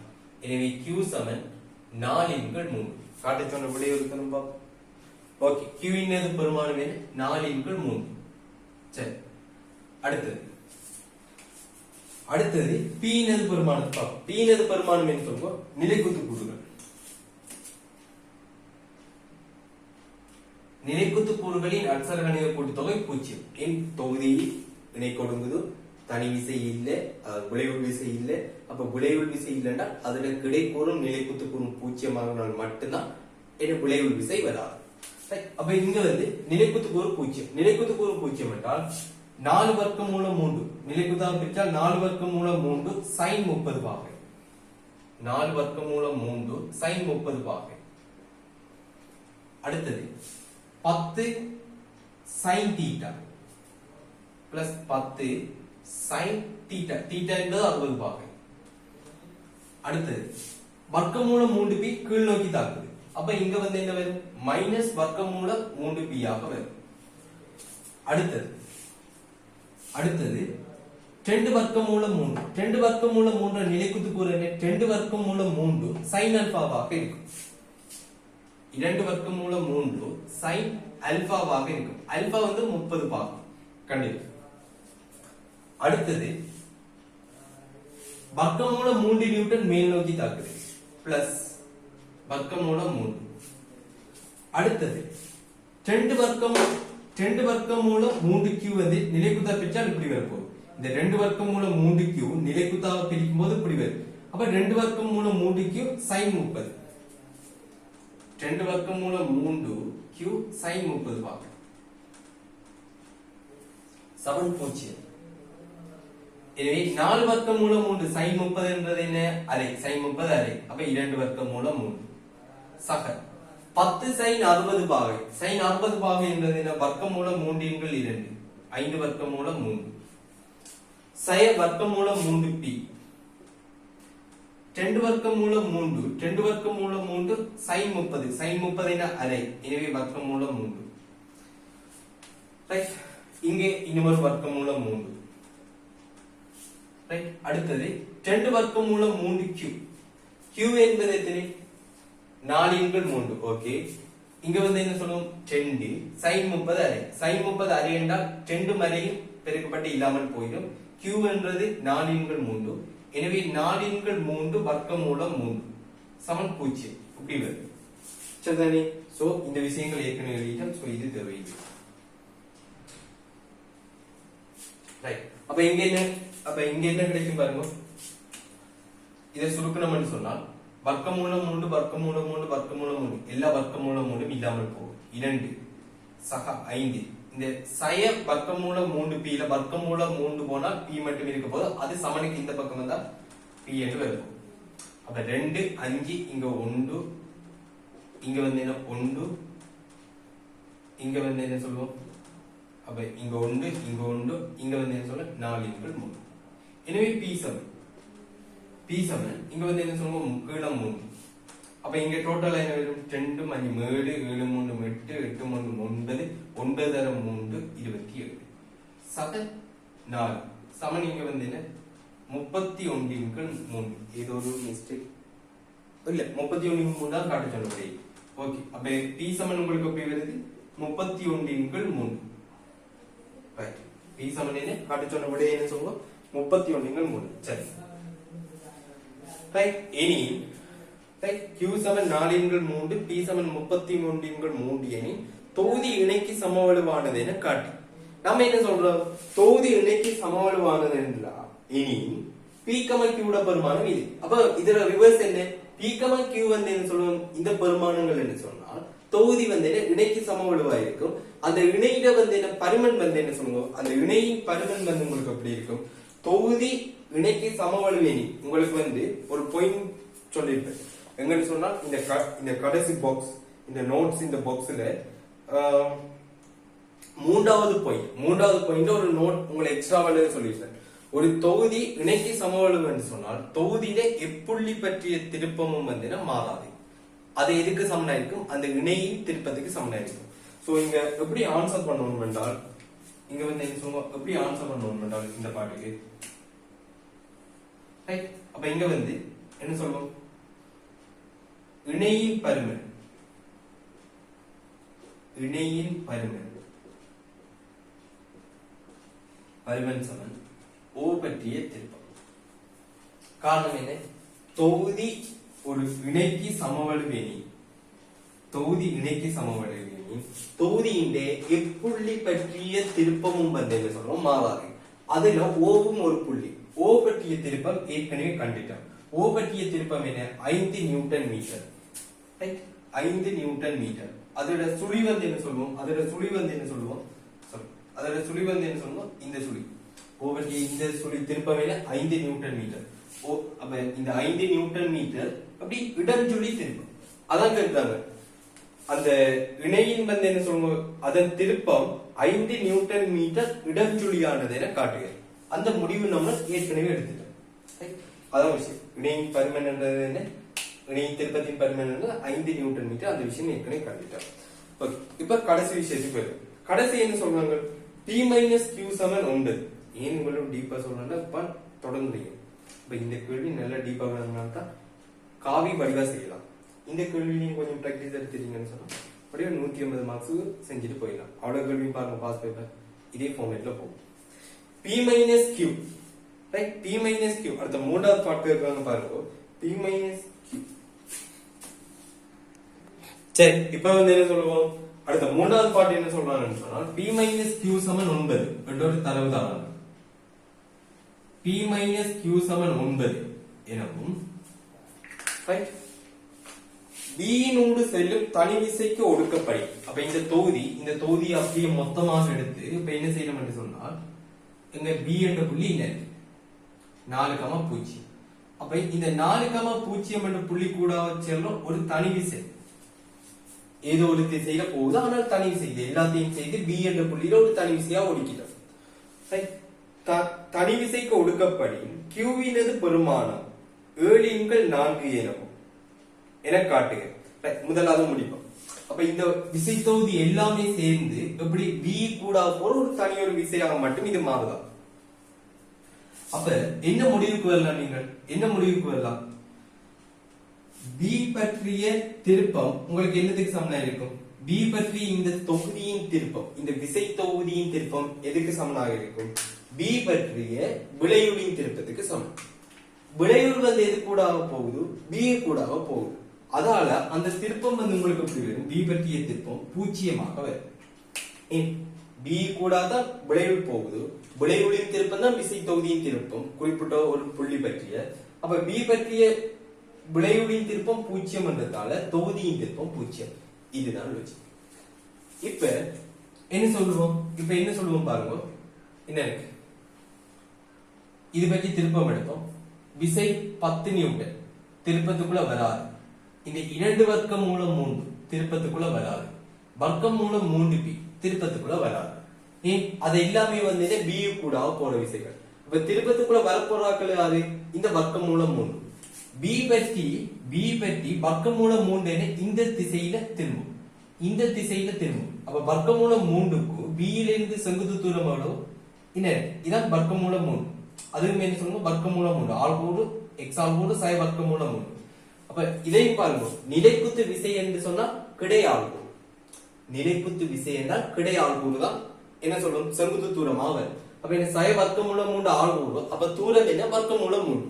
எனவே q சமன் 4 × 3. காட்ட சொன்ன விடை இருக்கணும் பாப்போம். ஓகே, q இன் பெருமானம் என்ன? 4 × 3. சரி, அடுத்தது p இன் பெருமானம் பாப்போம். p இன் பெருமானம் என்ன சொல்லுவோம்? நிலைக்குத்து கூறுகள். நிலைக்குத்து கூறுகளின் அட்சர கணித கூட்டுத்தொகை 0. என் தொகுதியில் இணை கொடுங்குது, தனி விசை இல்ல, விளைவுள் விசை இல்ல. அப்ப விளைவுள் விசை இல்லைன்னா அதுல கிடைக்கூறும் நிலைக்குத்து கூறும் 0 ஆகினால் மட்டும்தான் என்ன விளைவுள் விசை வராது. அப்ப இங்க வந்து நிலைக்குத்து கூறு 0. நிலைக்குத்து கூறு 0 என்றால் 4 வர்க்கமூலம் 3 நிலைக்குத்தாக பிரித்தால் 4 வர்க்கமூலம் 3 sin 30 பாகை. 4 வர்க்கமூலம் 3 sin 30 பாகை. அடுத்தது 10 sin θ பிளஸ் 10 sin θ. θ என்பது 60 பாகை. அடுத்தது வர்க்கமூலம் 3p கீழ் நோக்கி தாக்குது. அப்ப இங்க வந்து என்ன வரும்? மைனஸ் வர்க்கமூலம் 3p ஆக வரும். அடுத்தது 2 வர்க்கமூலம் 3. 2 வர்க்கமூலம் 3 நிலைக்குத்து கூறு என்ன? 2 வர்க்கமூலம் 3 sin ஆல்பாவாக இருக்கும். 2 வர்க்கமூலம் 3 sin ஆல்பாவாக இருக்கும். ஆல்பா வந்து 30 பாகை. கண்டிப்பா. அடுத்தது வர்க்கமூலம் 3 நியூட்டன் மேல் நோக்கி தாக்குது பிளஸ் வர்க்கமூலம் 3. அடுத்தது 2 வர்க்கமூலம் 3q வந்து நிலைக்குத்தா பிரிச்சால் இப்படி வரும். இந்த 2 வர்க்கமூலம் 3q நிலைக்குத்தாக பிரிக்கும் போது இப்படி வரும். அப்ப 2 வர்க்கமூலம் 3q sin 30. 2 வர்க்கமூலம் 3q sin 30 பாகை சமன் 0. எனவே 4 வர்க்கமூலம் 3 sin 30 என்பது என்ன? அரை. sin 30 அரை. அப்ப 2 வர்க்கமூலம் 3 சக 10 sin 60 பாகை. sin 60 பாகை என்பது என்ன? வர்க்கமூலம் 3 × 2 5 வர்க்கமூலம் 3. sin வர்க்கமூலம் 3p 2 வர்க்கமூலம் 3 2 வர்க்கமூலம் 3 sin 30. sin 30 என்ன? அரை. எனவே வர்க்கமூலம் 3. ரைட். இங்கே இன்னொரு வர்க்கமூலம் 3. ரைட். அடுத்தது 2 வர்க்கமூலம் 3q. q என்பது எத்தனை? 4 × 3. ஓகே, இங்க வந்து என்ன சொல்லுவோம்? 2 sin 30 அரை. sin 30 அரை என்றால் 2 மறையும் பெருக்கப்பட்டு இல்லாமல் போயிடும். q என்றது 4 × 3. எனவே 4 × 3 வர்க்கமூலம் 3 சமன் 0. இப்படி வரும். சரிதானே? சோ இந்த விஷயங்கள் ஏற்கனவே எழுதிட்டோம். சோ இது தேவையில்லை. ரைட். அப்ப இங்க என்ன கிடைக்கும் பாருங்க. இதை சுருக்கணும்னு சொன்னால் வர்க்கமூலம் 3 வர்க்கமூலம் 3 வர்க்கமூலம் 3 எல்லா வர்க்கமூலம் 3 இல்லாமல் போகும். 2 சக 5. இந்த சய வர்க்கமூலம் 3p வர்க்கமூலம் 3 போனால் p மட்டும் இருக்க போது அது சமனுக்கு இந்த பக்கம் வந்தா p என்று வரும். அப்ப 2 5 இங்க 1 இங்க வந்து என்ன 1 இங்க வந்து என்ன சொல்லுவோம் அப்ப இங்க 1 இங்க 1 இங்க வந்து என்ன சொல்ல 4 × 3. எனவே p சமன் இங்க வந்து என்ன சொல்லுவோம் கீழே 3. அப்ப இங்க டோட்டல் என்ன வரும் 2 × 5 7 7 3 8 8 3 9 9 தரம் 3 27 சக 4 சமன் இங்க வந்து என்ன 31 × 3. ஏதோ ஒரு மிஸ்டேக் இல்ல 31 × 3 தான் காட்ட சொன்னபடி. ஓகே அப்ப p சமன் உங்களுக்கு எப்படி வருது 31 × 3. ரைட் p சமன் என்ன காட்ட சொன்னபடி என்ன சொல்லுவோம் 31 × 3. சரி ரைட் இனி ரைட் q சமன் 4 × 3 p சமன் 33 × 3 எனில் தொகுதி இணைக்கு சமவெளிவானது என காட்டி நம்ம என்ன சொல்றோம் தொகுதி இணைக்கு சமவெளிவானது என்றால் இனி p, q உட பெருமானம் இது. அப்ப இதோட ரிவர்ஸ் என்ன p, q வந்து என்ன சொல்லுவோம் இந்த பெருமானங்கள் என்ன சொன்னால் தொகுதி வந்து என்ன இணைக்கு சமவெளிவா இருக்கும். அந்த இணையிட வந்து என்ன பருமன் வந்து என்ன சொல்லுவோம் அந்த இணையின் பருமன் வந்து உங்களுக்கு எப்படி இருக்கும் தொகுதி இணைக்கு சமவெளிவேணி உங்களுக்கு வந்து ஒரு பாயிண்ட் சொல்லியிருப்பேன் எங்கன்னு சொன்னா இந்த கடைசி பாக்ஸ் இந்த நோட்ஸ் இந்த பாக்ஸ்ல மூன்றாவது பாயிண்ட் ஒரு நோட் உங்களை எக்ஸ்ட்ரா வேலை சொல்லியிருப்பேன். ஒரு தொகுதி இணைக்கு சமவெளிவு என்று சொன்னால் தொகுதியில எப்புள்ளி பற்றிய திருப்பமும் வந்து மாறாது. அது எதுக்கு சமனா இருக்கும் அந்த இணையின் திருப்பத்துக்கு சமனா இருக்கும். சோ இங்க எப்படி ஆன்சர் பண்ணணும் என்றால் இங்க வந்து என்ன சொல்லுவோம் எப்படி ஆன்சர் பண்ணணும் என்றால் இந்த பாட்டுக்கு ரைட். அப்ப இங்க வந்து என்ன சொல்லுவோம் இணையின் பருமன் சமன் O பற்றிய திருப்பம். காரணம் என்ன தொகுதி ஒரு இணைக்கு சமவெளிவேணி தொகுதியின் எப்புள்ளி பற்றிய திருப்பமும் வந்து என்ன சொல்றோம் மாறாது. அதுல ஓவும் ஒரு புள்ளி. O பற்றிய திருப்பம் ஏற்கனவே கண்டுட்டோம். O பற்றிய திருப்பம் என்ன 5 newton metre. Right 5 newton metre. அதோட சுழி வந்து என்ன சொல்லுவோம் இந்த சுழி O பற்றிய இந்த சுழி திருப்பம் என்ன 5 நியூட்டன் மீட்டர். அப்ப இந்த 5 நியூட்டன் மீட்டர் அப்படி இடஞ்சுழி திருப்பம் அதான் கேட்டாங்க. அந்த இணையின் வந்து என்ன சொல்லுவோம் அதன் திருப்பம் 5 நியூட்டன் மீட்டர் இடஞ்சுழியானது என காட்டுகிறது. அந்த முடிவு நம்ம ஏற்கனவே எடுத்துட்டோம். அதான் விஷயம் இணையின் பருமன் என்றது என்ன இணையின் திருப்பத்தின் பருமன் 5 நியூட்டன் மீட்டர். அந்த விஷயம் ஏற்கனவே கண்டுட்டோம். ஓகே இப்ப கடைசி விஷயத்துக்கு போயிடும். கடைசி என்ன சொல்றாங்க p - q சமன் 9. ஏன் உங்களுக்கு டீப்பா சொல்றேன்னா இப்ப தொடங்குறீங்க. இப்ப இந்த கேள்வி நல்ல டீப்பா வேணும்னா காவி வடிவா செய்யலாம். இந்த கேள்வி நீங்க கொஞ்சம் பிராக்டிஸ் எடுத்துட்டீங்கன்னு சொன்னா அப்படியே 150 மார்க்ஸ் செஞ்சுட்டு போயிடலாம். அவ்வளவு கேள்வி பாருங்க பாஸ் பேப்பர் இதே ஃபார்மேட்ல போகும். p - q right p - q அடுத்த மூன்றாவது பார்ட் இருக்காங்க பாருங்க p - q. சரி இப்ப வந்து என்ன சொல்லுவோம் அடுத்த மூன்றாவது பார்ட் என்ன சொல்றாங்கன்னு சொன்னா p - q சமன் 9 என்ற ஒரு தரவு தாராங்க. p - q சமன் 9 எனவும் ரைட் b நோடு செல்லும் தனி விசைக்கு ஒடுக்கப்படி. அப்ப இந்த தொகுதி அப்படியே மொத்தமாக எடுத்து இப்ப என்ன செய்யணும் என்று சொன்னால் எங்க b என்ற புள்ளி என்ன 4,0. அப்ப இந்த 4,0 என்ற புள்ளி கூட செல்லும் ஒரு தனி விசை ஏதோ ஒரு திசையில போகுது. ஆனால் தனி விசை இது எல்லாத்தையும் செய்து b என்ற புள்ளியில ஒரு தனி விசையா ஒடுக்கிட்டோம். தனி விசைக்கு ஒடுக்கப்படி q வினது பெருமானம் 7 × 4 எனவும் என காட்டுக. முதலாவது முடிப்போம். அப்ப இந்த விசை தொகுதி எல்லாமே சேர்ந்து எப்படி b கூட போற ஒரு தனி ஒரு விசையாக மட்டும் இது மாறுதா. அப்ப என்ன முடிவுக்கு வரலாம் b பற்றிய திருப்பம் உங்களுக்கு என்னதுக்கு சமனா இருக்கும் b பற்றி இந்த தொகுதியின் திருப்பம் இந்த விசை தொகுதியின் திருப்பம் எதுக்கு சமனாக இருக்கும் b பற்றிய விளைவுளின் திருப்பத்துக்கு சமம். விளைவுள் வந்து எது கூட போகுது b கூட போகுது. அதால அந்த திருப்பம் வந்து உங்களுக்கு எப்படி வரும் b பற்றிய திருப்பம் பூஜ்ஜியமாக வரும். b கூடாதான் விளைவுள் போகுது. விளைவுளின் திருப்பம் தான் விசை தொகுதியின் திருப்பம் குறிப்பிட்ட ஒரு புள்ளி பற்றிய. அப்ப b பற்றிய விளைவுளின் திருப்பம் 0 என்றதால தொகுதியின் திருப்பம் 0. இதுதான் லாஜிக். இப்ப என்ன சொல்லுவோம்? இப்ப என்ன சொல்லுவோம் பாருங்க. என்ன இருக்கு? இது பற்றி திருப்பம் எடுப்போம். விசை 10 நியூட்டன் திருப்பத்துக்குள்ள வராது. இந்த 2 வர்க்கம் மூலம் 3 திருப்பத்துக்குள்ள வராது. வர்க்கம் மூலம் 3p திருப்பத்துக்குள்ள வராது. ஏன்? அது எல்லாமே வந்து b கூட போற விசைகள். இப்ப திருப்பத்துக்குள்ள வரப்போறாக்கள் யாரு? இந்த வர்க்கம் மூலம் 3. b பற்றி வர்க்கம் மூலம் 3 இந்த திசையில திரும்பும். இந்த திசையில திரும்பும். அப்ப வர்க்கம் மூலம் 3க்கு b ல இருந்து செங்குத்து தூரம் எவ்வளவு? என்ன? இதான் வர்க்கம் மூலம் 3. அதுவும் என்ன சொல்லுங்க? வர்க்கம் மூலம் 3 ஆல்கூறு x ஆல்கூறு sin வர்க்கம் மூலம் 3. அப்ப இதையும் பாருங்க. நிலைக்குத்து விசை என்று சொன்னா கிடை ஆல்கூறு. நிலைக்குத்து விசை என்றால் கிடை ஆல்கூறு தான் என்ன சொல்லும்? செங்குத்து தூரமா வரும். அப்ப என்ன? sin வர்க்கம் மூலம் 3 ஆல்கூறு. அப்ப தூரம் என்ன? வர்க்கம் மூலம் 3.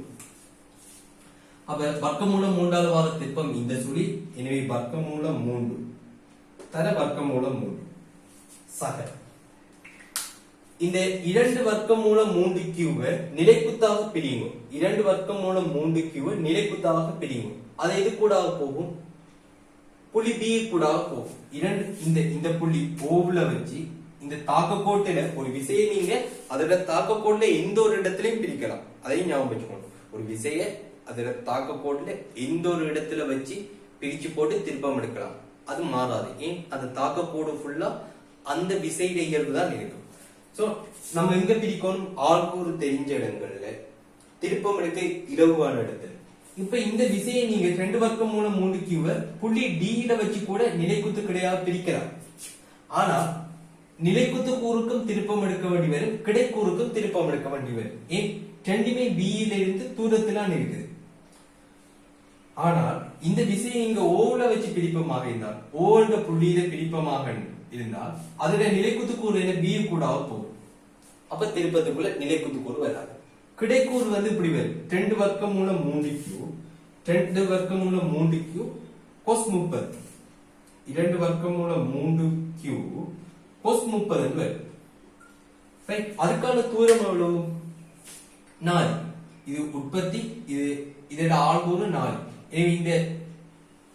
அப்ப வர்க்கம் மூலம் 3ஆல் வர திருப்பம் இந்த சுழி. எனவே வர்க்கம் மூலம் 3 தர வர்க்கம் மூலம் 3 சக இந்த 2 வர்க்கம் மூலம் 3 கியூவை நிலைக்குத்தாக பிரியுங்க. 2 வர்க்கம் மூலம் 3 கியூவை நிலைக்குத்தாக பிரியுங்க. அது எது கூட போகும்? புள்ளி B கூட போகும். இந்த புள்ளி ஓவுல வச்சு இந்த தாக்க கோட்டுல ஒரு விசையை நீங்க அதோட தாக்க கோட்டுல எந்த ஒரு இடத்திலையும் பிரிக்கலாம். அதையும் ஞாபகம் வச்சுக்கணும். ஒரு விசையை அதோட தாக்க கோட்டுல எந்த ஒரு இடத்துல வச்சு பிரிச்சு போட்டு திருப்பம் எடுக்கலாம். அது மாறாது. ஏன்? அந்த தாக்க கோடு ஃபுல்லா அந்த விசையில இயல்பு தான் இருக்கும். சோ நம்ம எங்க பிரிக்கணும்? ஆள்கூறு தெரிஞ்ச இடங்கள்ல திருப்பம் எடுக்க இலகுவான இடத்துல. இப்ப இந்த விசையை நீங்க 2 வர்க்கம் மூலம் 3 கியூவை புள்ளி D ல வச்சு கூட நிலைக்குத்து கிடையாது பிரிக்கலாம். ஆனா நிலைக்குத்து கூறுக்கும் திருப்பம் எடுக்க வேண்டி வரும், கிடைக்கூறுக்கும் திருப்பம் எடுக்க வேண்டி வரும். ஏன்? ரெண்டுமே B ல இருந்து தூரத்திலான இருக்குது. ஆனால் இந்த விசையை இங்க ஓவுல வச்சு பிரிப்பமாக இருந்தால், ஓ என்ற புள்ளியில பிரிப்பமாக இருந்தால் அதோட நிலைக்குத்து கூறு என்ன? B கூட போகும். அப்ப திருப்பத்துக்குள்ள நிலைக்குத்து கூறு வராது. கிடைக்கூறு வந்து இப்படி வரும். 2 வர்க்கம் மூலம் 3 கியூ 2 வர்க்கம் மூலம் 3 கியூ cos 30. 2 வர்க்கம் மூலம் 3 கியூ cos 30 வரும். ரைட்? அதுக்கான தூரம் எவ்வளவு? 4. இது உற்பத்தி, இது இதோட ஆள்கூறு 4. எனவே இந்த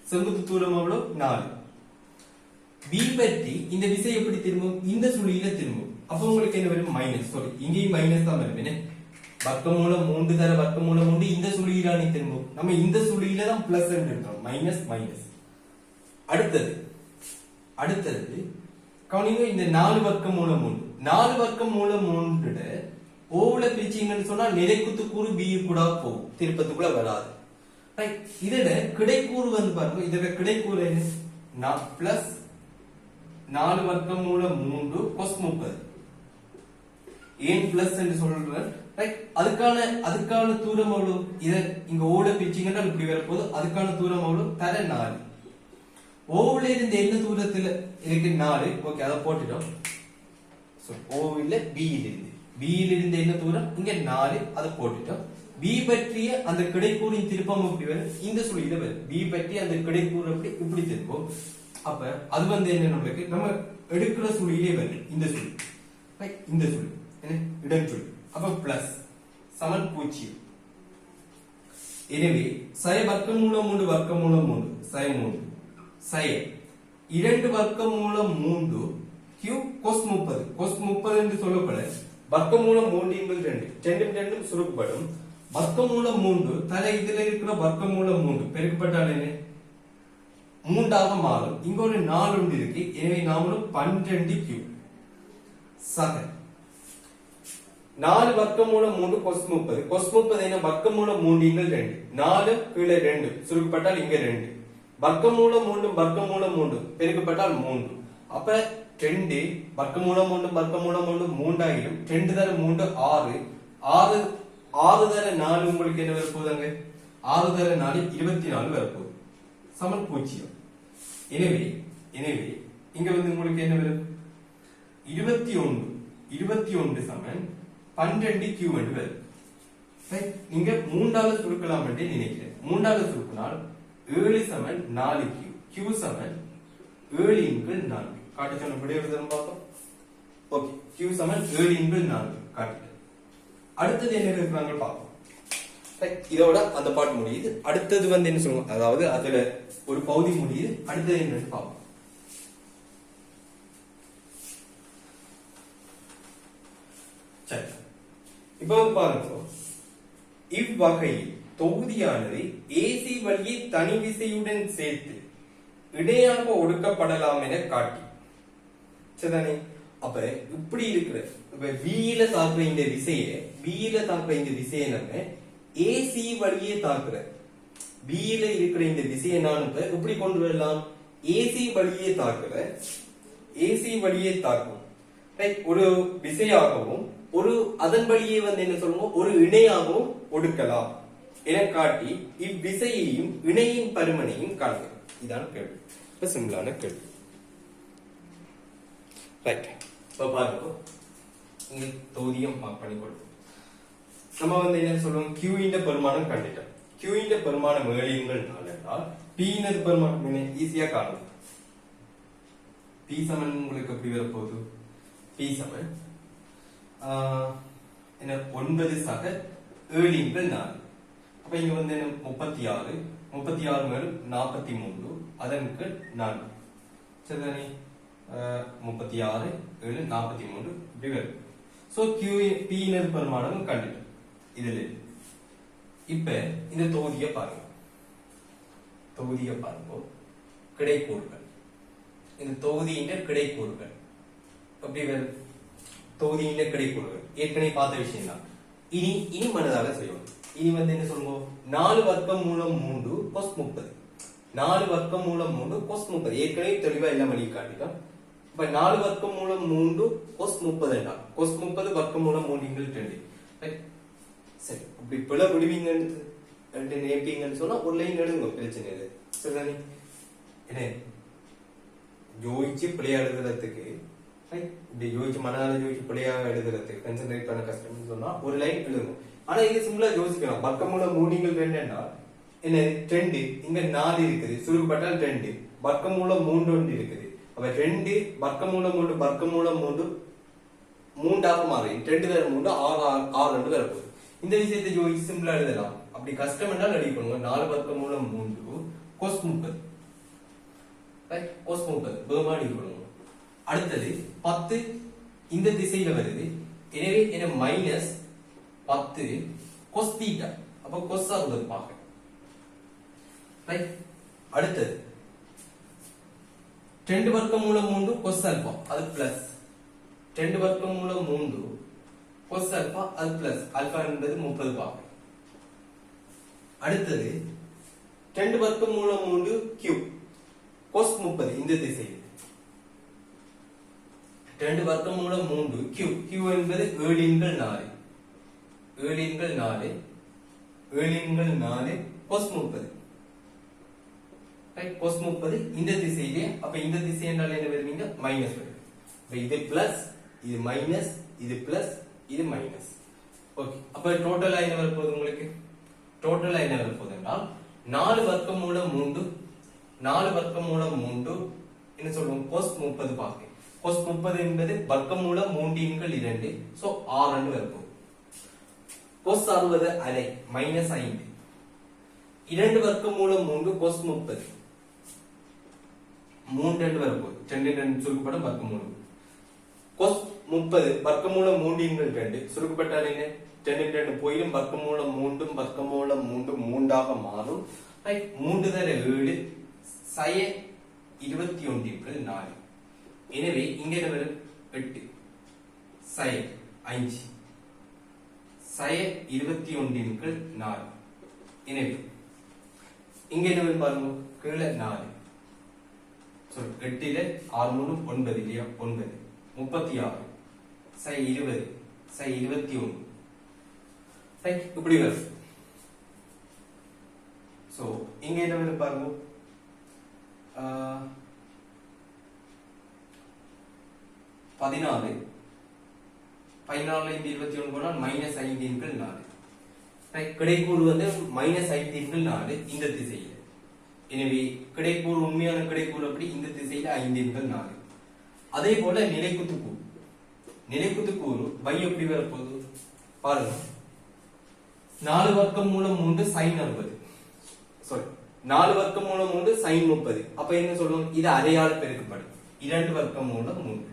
செங்குத்து தூரம் எவ்வளவு? 4. B பற்றி இந்த விசை எப்படி திரும்பும்? இந்த சுழியில திரும்பும். அப்ப உங்களுக்கு என்ன வரும்? மைனஸ். சாரி, இங்கேயும் மைனஸ் தான் வரும். என்ன? வர்க்கம் மூலம் 3 தர வர்க்கம் மூலம் 3 இந்த சுழியில திரும்பும். நம்ம இந்த சுழியில தான் பிளஸ் எடுக்கிறோம். Minus minus. அடுத்தது கவனிங்க. இந்த 4 வர்க்கம் மூலம் 3 4 வர்க்கம் மூலம் 3 ஓவுல பிரிச்சீங்கன்னு சொன்னா நிலைக்குத்து கூறு B கூட போகும். திருப்பத்துக்குள்ள வராது. ரைட்? இதோட கிடைக்கூறு வந்து பாருங்க. இதோட கிடைக்கூறு என்ன? பிளஸ் 4 வர்க்கம் மூலம் 3 cos 30. ஏன் பிளஸ் என்று சொல்றேன்? ரைட்? அதுக்கான தூரம் எவ்வளவு? இத இங்க ஓட பிரிச்சீங்கன்னா இப்படி வரப்போது. அதுக்கான தூரம் எவ்வளவு? தர 4. ஓவுல இருந்து என்ன தூரத்துல இருக்கு? 4. ஓகே, அதை போட்டுட்டோம். சோ ஓவுல B ல இருந்து இருந்து என்ன தூரம்? இங்க 4. அதை போட்டுட்டோம். B பற்றிய அந்த கிடைக்கூறின் திருப்பம் எப்படி வரும்? இந்த சுழியில வரும். B பற்றி அந்த கிடைக்கூறு இப்படி திருப்பம். அப்ப அது வந்து என்ன? நம்மளுக்கு நம்ம எடுக்கிற சுழியிலே வரும். இந்த சுழி. ரைட்? இந்த சுழி என்ன? இடம் சுழி. அப்ப பிளஸ் சமன் 0. எனவே sin வர்க்கம் மூலம் 3 வர்க்கம் மூலம் 3 sin 3 sin 2 வர்க்கம் மூலம் 3 q cos 30. cos 30 என்று சொல்லப்பட வர்க்கம் மூலம் 3 என்பது 2 2 சுருக்கப்படும். வர்க்கம் மூலம் 3 தலை இதுல இருக்கிற வர்க்கம் மூலம் 3 பெருக்கப்பட்டால் என்ன? 3ஆக மாறும். இங்க ஒரு 4 ஒன்று இருக்கு. எனவே நாமளும் 12 கியூ சக 4 வர்க்கம் மூலம் 3 cos 30. cos 30 என்ன? வர்க்கம் மூலம் 3 இங்க 2 4 கீழே 2 சுருக்கப்பட்டால் இங்க 2 வர்க்கம் மூலம் 3 வர்க்கம் மூலம் 3 பெருக்கப்பட்டால் 3. அப்ப 2 வர்க்கம் மூலம் 3 வர்க்கம் மூலம் 3 3 ஆயிடும். 2 தர 3 6 6 தர 4 உங்களுக்கு என்ன வரப்போகுதுங்க? 6 தர 4 24 வரப்போகுது. சமன் 0. எனவே இங்க வந்து உங்களுக்கு என்ன வரும்? 21 சமன் 12 கியூ என்று வரும். நீங்க 3ஆல சுருக்கலாம் என்று நினைக்கிறேன். 3ஆல சுருக்கினால் 7 சமன் 4 கியூ கியூ சமன் 7 இன்கள் 4 காட்டி சொன்ன விடை எழுதணும் பார்ப்போம். ஓகே, கியூ சமன் 7 இன்கள் 4 காட்டிட்டேன். அடுத்தது என்ன இருக்கிறாங்க பார்ப்போம். இதோட அந்த பாட்டு முடியுது. அடுத்தது வந்து என்ன சொல்லுவோம்? அதாவது அதுல ஒரு பகுதி முடியுது. அடுத்தது என்னன்னு பார்ப்போம். இப்ப வந்து பாருங்க, இவ்வகையில் தொகுதியானது ஏசி வழியை தனி விசையுடன் சேர்த்து இணையாக ஒடுக்கப்படலாம் என காட்டி. சரிதானே? அப்ப இப்படி இருக்கிற இப்ப வீல தாக்குற இந்த விசையை நம்ம ஏசி வழியே தாக்குற வீல இருக்கிற இந்த விசையை நான் இப்படி கொண்டு வரலாம், ஏசி வழியே தாக்கும் ஒரு விசையாகவும் ஒரு அதன் வழியே வந்து என்ன சொல்லுவோம், ஒரு இணையாகவும் ஒடுக்கலாம் என காட்டி இவ்விசையையும் இணையின் பருமனையும் காண்க. இதான் கேள்வி. இப்ப சிம்பிளான கேள்வி. ரைட். இப்ப பாருங்க, இங்க தொகுதியம் மார்க் பண்ணி கொடுப்போம். நம்ம வந்து என்ன சொல்லுவோம், Q இன் பெருமானம் கண்டுட்டோம். Q இன் பெருமானம் ஏழியங்கள் என்றால் P இன் பெருமானம் என்ன ஈஸியா காணும். P சமன் உங்களுக்கு எப்படி வரப்போகுது, P சமன் என்ன 9 சக 7 அப்ப இங்க வந்து என்ன 36 மேல் 43 அதற்கு 4. சரிதானே? 36 7 43 இப்படி வரும். சோ Q P இன் பெருமானம் கண்டுட்டோம். இதுல இப்ப இந்த தொகுதியை பாருங்க, கிடைக்கூறுகள். இந்த தொகுதியின் கிடைக்கூறுகள் அப்படி வரும். தொகுதியின் கிடைக்கூறுகள் ஏற்கனவே பார்த்த விஷயம் தான். இனி மனதாக செய்வோம். இனி வந்து என்ன சொல்லுவோம், 4 வர்க்கம் மூலம் 3 cos 30. 4 வர்க்கம் மூலம் 3 cos 30 ஏற்கனவே தெளிவா எல்லாம் வழி காட்டிட்டோம். இப்ப 4 வர்க்கம் மூலம் 3 cos 30 என்றால் cos 30 வர்க்கம் மூலம் 3 2. சரி, இப்படி பிழ விடுவீங்கன்னு நேப்பீங்கன்னு சொன்னா ஒரு லைன் எடுங்க, பிரச்சனை இல்லை. சரிதானே? என்ன யோசிச்சு பிழையா எழுதுறதுக்கு, இப்படி யோசிச்சு மனதால யோசிச்சு பிழையா எழுதுறதுக்கு கன்சென்ட்ரேட் பண்ண கஷ்டம்னு சொன்னா ஒரு லைன் எழுதுங்க. ஆனா இது சிம்பிளா யோசிக்கலாம். வர்க்கம் மூலம் 3 2 என்ன 2 இங்க 4 இருக்குது, சுருக்கப்பட்டால் 2 வர்க்கம் மூலம் 3 இருக்குது. அப்ப 2 வர்க்கம் மூலம் 3 வர்க்கம் மூலம் 3 3ஆக மாறும். 2 தர 3 6 வரப்போகுது. இந்த விஷயத்தை யோசிச்சு சிம்பிளா எழுதலாம். அப்படி கஷ்டம் என்றால் ரெடி பண்ணுங்க. 4 வர்க்கம் மூலம் 3 cos 30 cos 30 பெருமாடி பண்ணுங்க. அடுத்தது 10 இந்த திசையில வருது. எனவே என்ன மைனஸ் 10 cos தீட்டா. அப்ப cos ஆகுது பாக்க. ரைட். அடுத்தது 2 வர்க்கம் மூலம் 3 cos ஆல்பா அது பிளஸ். 2 வர்க்கம் மூலம் 3 cos ஆல்பா அது பிளஸ். ஆல்பா என்பது 30 பாக. அடுத்தது 2 வர்க்கம் மூலம் 3 கியூப் cos 30 இந்த திசையில். 2 வர்க்கம் மூலம் 3 கியூப். கியூ என்பது 7 4 cos 30. ரைட், cos 30 இந்த திசையிலே. அப்ப இந்த திசை என்றால் என்ன வருவீங்க, மைனஸ் வரும். இது பிளஸ், இது மைனஸ், இது பிளஸ், இது மைனஸ். ஓகே, அப்ப டோட்டலா என்ன வரப்போகுது உங்களுக்கு, டோட்டலா என்ன வரப்போகுது என்றால் 4 வர்க்கம் மூலம் 3 என்ன சொல்லுவோம், cos 30 பாக்க. cos 30 என்பது வர்க்கம் மூலம் 3 2 சோ 6 வரப்போகுது. cos 60 அரை மைனஸ் 5. 2 வர்க்கம் மூலம் 3 cos 30 3 வரப்போகுது. 2 சுருக்கப்படும் வர்க்கம் மூலம் cos 30 வர்க்கம் மூலம் 3 2 சுருக்கப்பட்டால் என்ன 2 போயிடும். வர்க்கம் மூலம் 3 வர்க்கம் மூலம் 3 3ஆக மாறும். ரைட், 3 தர 7 சய 21 4. எனவே இங்க என்ன வரும் 8 சய 5 சய 21 4. எனவே இங்க என்ன வரும் பாருங்க, கீழே 4 சோ 8 ல 6 3 9 இல்லையா, 9 36 சை 20 சை 21. ரைட், இப்படி வரும். சோ இங்க என்ன வரும் பாருங்க, 14 14 21 போனா மைனஸ் 5 4. ரைட், கிடைக்கூறு வந்து மைனஸ் 5 4 இந்த திசையில. எனவே கிடைக்கூறு உண்மையான கிடைக்கூறு அப்படி இந்த திசையில 5 4. அதே போல நிலைக்குத்து கூறு y எப்படி வரப்போகுது பாருங்க. 4 வர்க்கம் மூலம் 3 sin 60. சாரி, 4 வர்க்கம் மூலம் 3 sin 30. அப்ப என்ன சொல்லுவோம், இது அரையால் பெருக்கப்படும். 2 வர்க்கம் மூலம் 3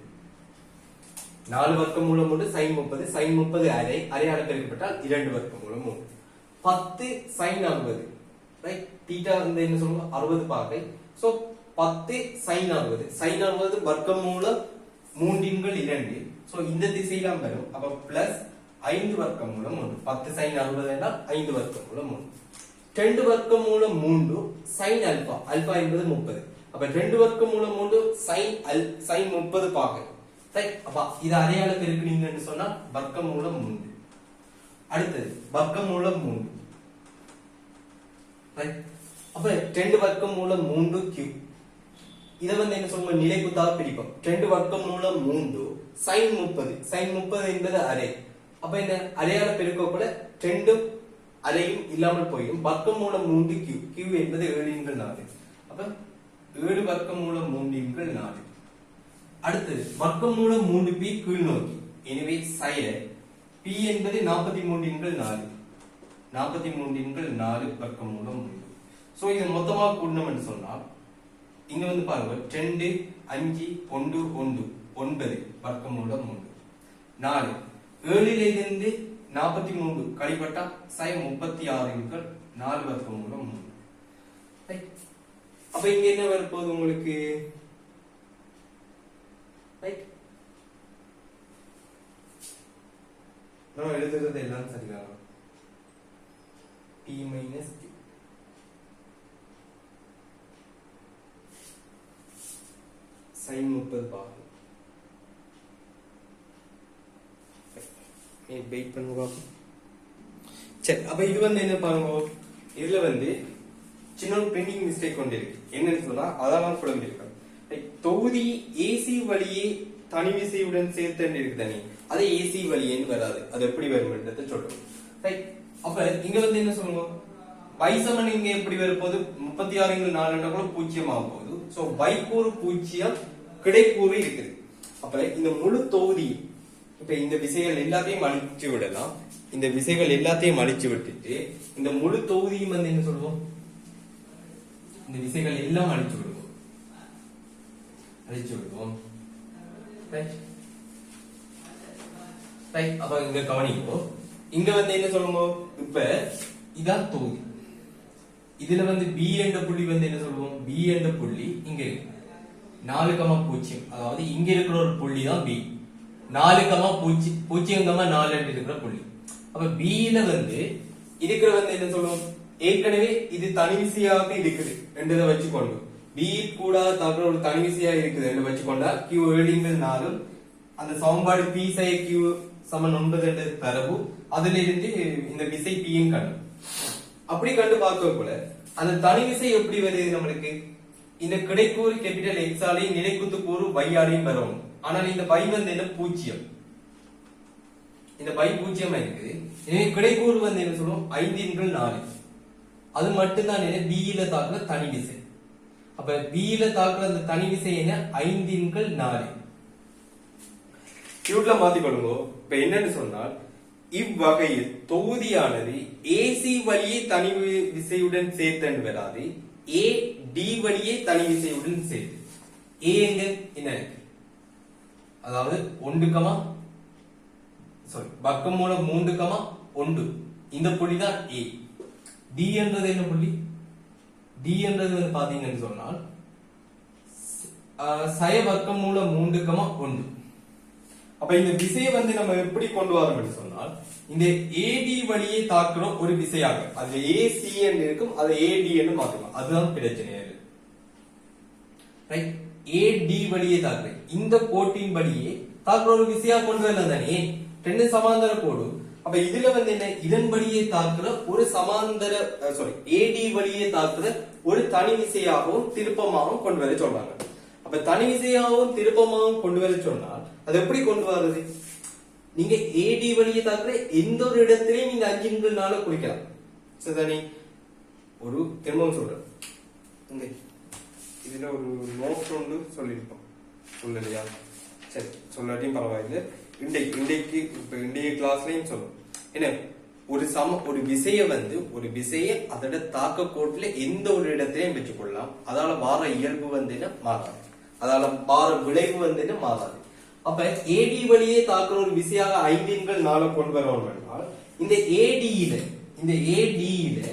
4 வர்க்கமூலம் 3 sin 30 sin 30 அரை அரையால பெருக்கப்பட்டால் 2 வர்க்கமூலம் 3 10 sin 60 ரைட் தீட்டா வந்து என்ன சொல்லுவோம் 60 பாகை சோ 10 sin 60 sin 60 வர்க்கமூலம் 3 2 சோ இந்த திசையில வரும் அப்ப பிளஸ் 5 வர்க்கமூலம் 3 10 sin 60 என்றால் 5 வர்க்கமூலம் 3 2 வர்க்கமூலம் 3 sin ஆல்பா ஆல்பா என்பது 30 அப்ப 2 வர்க்கமூலம் 3 sin 30 பாகை ரைட் அப்ப இது அரையால பெருக்குனீங்கன்னு சொன்னா வர்க்கமூலம் 3 அடுத்து வர்க்கமூலம் 3 ரைட் அப்ப 2 வர்க்கமூலம் 3 கியூப் இத வந்து என்ன சொல்லுவோம் நிலைக்குத்தாக பிரிப்போம் 2 வர்க்கமூலம் 3 sin 30 என்பது அரை அப்ப இந்த அரையால பெருக்க கூட 2 அரையும் இல்லாமல் போயிடும் வர்க்கமூலம் 3 கியூப் கியூப் என்பது 7 அப்ப 7 வர்க்கமூலம் 3 4 அடுத்து வர்க்கமூலம் 3p கீழ் நோக்கி எனவே sin p என்பது 43 4 43 4 வர்க்கமூலம் 3 சோ இது மொத்தமா கூட்டணும்னு சொன்னால் இங்க வந்து பாருங்க 2 5 1 1 9 வர்க்கமூலம் 3 4 7 ல இருந்து 43 கழிப்பட்டா sin 36 4 வர்க்கமூலம் 3 அப்ப இங்க என்ன வரப்போகுது உங்களுக்கு ரைட் நான் எழுதுறது எல்லாம் சரிதான் p minus q sin 30 பாகம் வெயிட் பண்ணுங்க சரி அப்ப இது வந்து என்ன பாருங்க இதுல வந்து சின்ன பிரிண்டிங் மிஸ்டேக் கொண்டு இருக்கு என்னன்னு சொன்னா அதெல்லாம் குழம்பிருக்கேன் தொகுதி ஏசி வழியே தனி விசையுடன் சேர்த்து இருக்கு தனி அது ஏசி வழியேன்னு வராது அது எப்படி வரும்ன்றதை சொல்றோம் ரைட் அப்ப இங்க வந்து என்ன சொல்லுவோம் பைசமன் இங்க எப்படி வரப்போகுது 36 4 கூட பூஜ்ஜியம் ஆக போகுது சோ பைக்கூறு பூஜ்ஜியம் கிடைக்கூறு இருக்குது அப்ப இந்த முழு தொகுதி இப்ப இந்த விசைகள் எல்லாத்தையும் அழிச்சு விடலாம் இந்த விசைகள் எல்லாத்தையும் அழிச்சு விட்டுட்டு இந்த முழு தொகுதியும் வந்து என்ன சொல்லுவோம் இந்த விசைகள் எல்லாம் அழிச்சு விடுவோம் அப்ப இங்க கவனிப்போம் இங்க வந்து என்ன சொல்லுவோம் இப்ப இதான் தொகுதி இதுல வந்து பி என்ற புள்ளி வந்து என்ன சொல்லுவோம் பி என்ற புள்ளி இங்க இருக்கு 4,0 அதாவது இங்க இருக்கிற ஒரு புள்ளி தான் பி 4,0,4 இருக்கிற புள்ளி அப்ப பி ல வந்து இருக்கிற வந்து என்ன சொல்லுவோம் ஏற்கனவே இது தனி விசையாக இருக்குது என்றதை வச்சுக்கொண்டு b கூட தவிர ஒரு தனி விசையா இருக்குது என்று வச்சுக்கொண்டா q 4 அந்த சமன்பாடு p sin q சமன் 9 என்ற தரவு அதுல இருந்து இந்த விசை p யும் கண்டு அப்படி கண்டு பார்க்க போல அந்த தனி விசை எப்படி வருது நம்மளுக்கு இந்த கிடைக்கூறு கேபிட்டல் x ஆலையும் நிலைக்குத்து கூறு y ஆலையும் வரும் ஆனால் இந்த y வந்து என்ன பூஜ்ஜியம் இந்த y பூஜ்ஜியமா இருக்குது எனவே கிடைக்கூறு வந்து என்ன சொல்லுவோம் 5 அது மட்டும் தான் என்ன b ல தாக்குற தனி விசை அப்ப b ல தாக்குற அந்த தனி விசை என்ன 5 கியூட்ல மாத்திக்கொள்ளுங்க இப்ப என்னன்னு சொன்னால் இவ்வகையில் தொகுதியானது ஏசி வழியே தனி விசையுடன் சேர்த்து வராது ஏ டி வழியே தனி விசையுடன் சேர்த்து ஏ எங்க என்ன இருக்கு அதாவது 1, வர்க்கமூலம் 3, 1 இந்த புள்ளி தான் ஏ டி என்றது என்ன புள்ளி டி என்றது வந்து பாத்தீங்கன்னு சொன்னால் சய வர்க்கமூலம் 3, 1 அப்ப இந்த விசையை வந்து நம்ம எப்படி கொண்டு வரோம்னு சொன்னால் இந்த ஏடி வழியே தாக்குற ஒரு விசையாக அதுல ஏசி என்று இருக்கும் அதை ஏடி என்று மாத்தலாம் அதுதான் பிரச்சனை ரைட் ஏடி வழியே தாக்குற இந்த கோட்டின் வழியே தாக்குற ஒரு விசையா கொண்டு வரலாம் தானே ரெண்டு சமாந்தர கோடு அப்ப இதுல வந்து என்ன இதன் வழியே தாக்குற ஒரு சமாந்தர ஏடி வழியே தாக்குற ஒரு தனி விசையாகவும் திருப்பமாகவும் கொண்டு வர சொல்றாங்க அப்ப தனி விசையாகவும் திருப்பமாகவும் கொண்டு வர சொன்னால் அது எப்படி கொண்டு வர்றது நீங்க ஏடி வழியை தாக்குற எந்த ஒரு இடத்திலையும் நீங்க 5 குறிக்கலாம் சரிதானே ஒரு திரும்பவும் சொல்றேன் இதுல ஒரு நோட் ஒன்று சொல்லிருப்போம் சொல்லலையா சரி சொல்லாட்டியும் பரவாயில்லை இன்றைக்கு இப்ப இன்றைய கிளாஸ்லயும் சொல்லும் என்ன ஒரு விசைய வந்து ஒரு விசையை அதோட தாக்க கோட்டுல எந்த ஒரு இடத்திலையும் வச்சுக்கொள்ளலாம் அதால வார இயல்பு வந்து மாறாது அதால வார விளைவு வந்து மாறாது அப்ப ஏடி வழியே தாக்குற ஒரு விசையாக 5 4 கொண்டு வரணும் என்றால் இந்த ஏடியில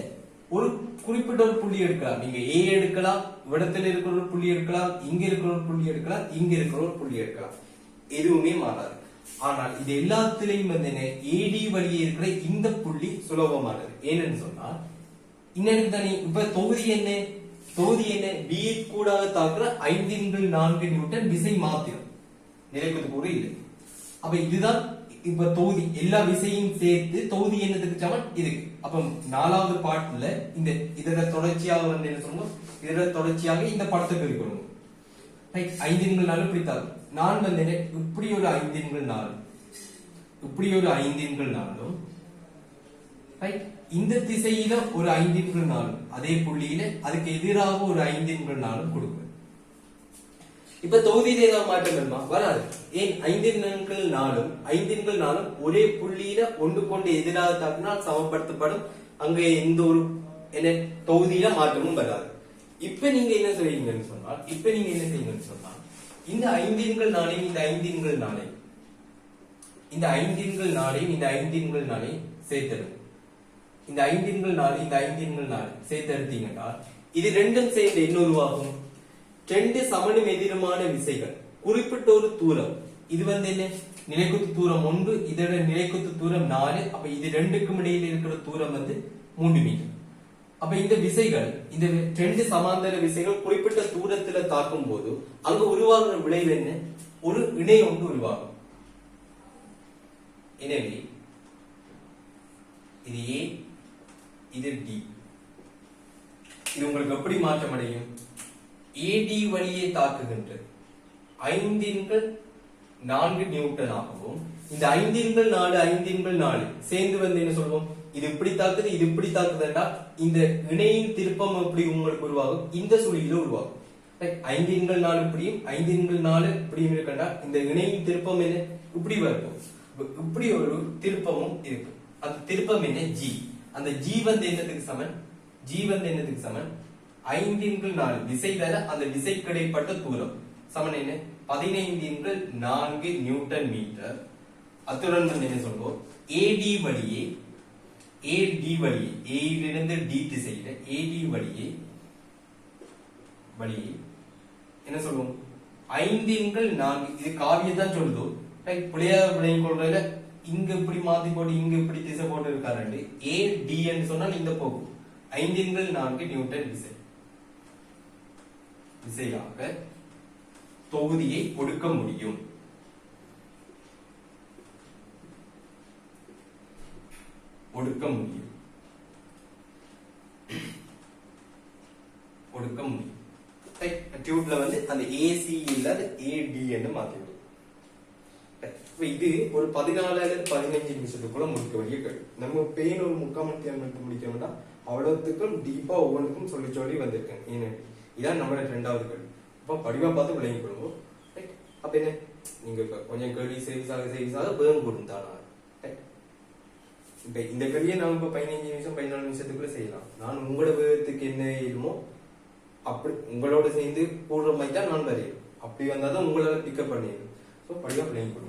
ஒரு குறிப்பிட்ட ஒரு புள்ளி எடுக்கலாம். நீங்க ஏ எடுக்கலாம், இடத்துல இருக்கிற ஒரு புள்ளி எடுக்கலாம், இங்க இருக்கிற ஒரு புள்ளி எடுக்கலாம், இங்க இருக்கிற ஒரு புள்ளி எடுக்கலாம், எதுவுமே மாறாது. ஆனால் இது எல்லாத்திலையும் வந்து என்ன, ஏடி வழியே இருக்கிற இந்த புள்ளி சுலபமானது. ஏன்னு சொன்னா இன்னும் தானே இப்ப தொகுதி என்ன பி கூடாக தாக்குற 5 நியூட்டன் விசை மாத்திரம், நிலைக்குது கூட இல்லை. அப்ப இதுதான் இப்ப தொகுதி எல்லா விசையும் சேர்த்து தொகுதி என்னதுக்கு சமன் இதுக்கு. அப்ப 4வது பாட்டுல இந்த இதோட தொடர்ச்சியாக வந்து என்ன சொல்லுவோம், இதோட தொடர்ச்சியாக இந்த படத்துக்கு இருக்கணும். ரைட், 5 4 இப்படி தாக்கும். நான் வந்து இப்படி ஒரு 5 4 இப்படி ஒரு 5 4 ரைட், இந்த திசையில ஒரு 5 4 அதே புள்ளியில அதுக்கு எதிராக ஒரு 5 4 கொடுக்கும். இப்ப தொகுதியில ஏதாவது மாற்றம் வருமா? வராது. ஏன் 5 4 ஒரே புள்ளியில ஒன்று கொண்டு எதிராக தாக்கினால் சமப்படுத்தப்படும். அங்க எந்த ஒரு என்ன தொகுதியில மாற்றமும் வராது. இப்ப நீங்க என்ன செய்வீங்கன்னு சொன்னால் இந்த 5 4 இந்த 5 4 இந்த 5 4 சேர்த்தெடுங்க. இந்த 5 4 இந்த 5 4 சேர்த்தெடுத்தீங்கன்னா இது ரெண்டும் சேர்ந்து என்ன உருவாகும்? 2 சமனும் எதிரமான விசைகள் குறிப்பிட்ட ஒரு தூரம். இது வந்து என்ன, நிலைக்குத்து தூரம் 1, இதோட நிலைக்குத்து தூரம் 4. அப்ப இது ரெண்டுக்கும் இடையில இருக்கிற தூரம் வந்து 3 மீட்டர். அப்ப இந்த விசைகள், இந்த 2 சமாந்தர விசைகள் குறிப்பிட்ட தூரத்துல தாக்கும் போது அங்க உருவாகிற விளைவு என்ன, ஒரு இணை ஒன்று உருவாகும். எனவே இது ஏ, இது டி. இது உங்களுக்கு எப்படி மாற்றம் அடையும்? ஏடி வழியே தாக்குகின்ற 5 4 நியூட்டன் ஆகவும், இந்த 5 4 சேர்ந்து வந்து என்ன சொல்லுவோம், இது இப்படி தாக்குது, இது இப்படி தாக்குதுன்னா இந்த இணையின் திருப்பம் எப்படி உங்களுக்கு உருவாகும், இந்த சுழியில உருவாகும். 5 4 இப்படியும் 5 4 இப்படியும் இருக்கா, இந்த இணையின் திருப்பம் என்ன, இப்படி வரும். இப்படி ஒரு திருப்பமும் இருக்கு. அந்த திருப்பம் என்ன, ஜி. அந்த ஜி வந்து என்னதுக்கு சமன், 5 4 விசை தர அந்த விசை கிடைப்பட்ட தூரம் சமன் என்ன, 15 4 நியூட்டன் மீட்டர். அத்துடன் வந்து என்ன சொல்றோம், ஏடி வழியே ஏயிலிருந்து டி திசையில ஏடி வழியே என்ன சொல்லுவோம், 5 4. இது காவியம் தான் சொல்லுதோ, பிள்ளையா விளையும் கொள்றதுல இங்க இப்படி மாத்தி போட்டு இங்க இப்படி திசை போட்டு இருக்காரு. ஏ டி என்று சொன்னால் இந்த போகும் 5 4 நியூட்டன் விசையாக தொகுதியை கொடுக்க முடியும். டியூப்ல வந்து அந்த ஏசி இல்லாத ஏடி என்று மாத்திவிடும். இது ஒரு 14 அல்லது 15 நிமிஷத்துக்குள்ள முடிக்க வேண்டிய கேள்வி. நம்ம பெயின் ஒரு 3/4 மணி நேரம் முடிக்க வேண்டாம். அவ்வளவுக்கும் டீப்பா ஒவ்வொன்றுக்கும் சொல்லி வந்திருக்கேன். ஏன்னு இதான் நம்மளோட 2வது கேள்வி. அப்ப படிவா பார்த்து விளங்கி கொள்வோம். அப்ப என்ன, நீங்க இப்ப கொஞ்சம் கேள்வி சேவிஸாக பேரும் கொடுத்தானா. இப்ப இந்த கேள்வியை நாம இப்ப 15 நிமிஷம் 14 நிமிஷத்துக்குள்ள செய்யலாம். நான் உங்களோட வேகத்துக்கு என்ன இருக்குமோ அப்படி உங்களோட சேர்ந்து கூடுற மாதிரி தான் நான் வரையும். அப்படி வந்தாதான் உங்களால பிக்கப் பண்ணிடும். படிவா விளங்கி கொள்வோம்.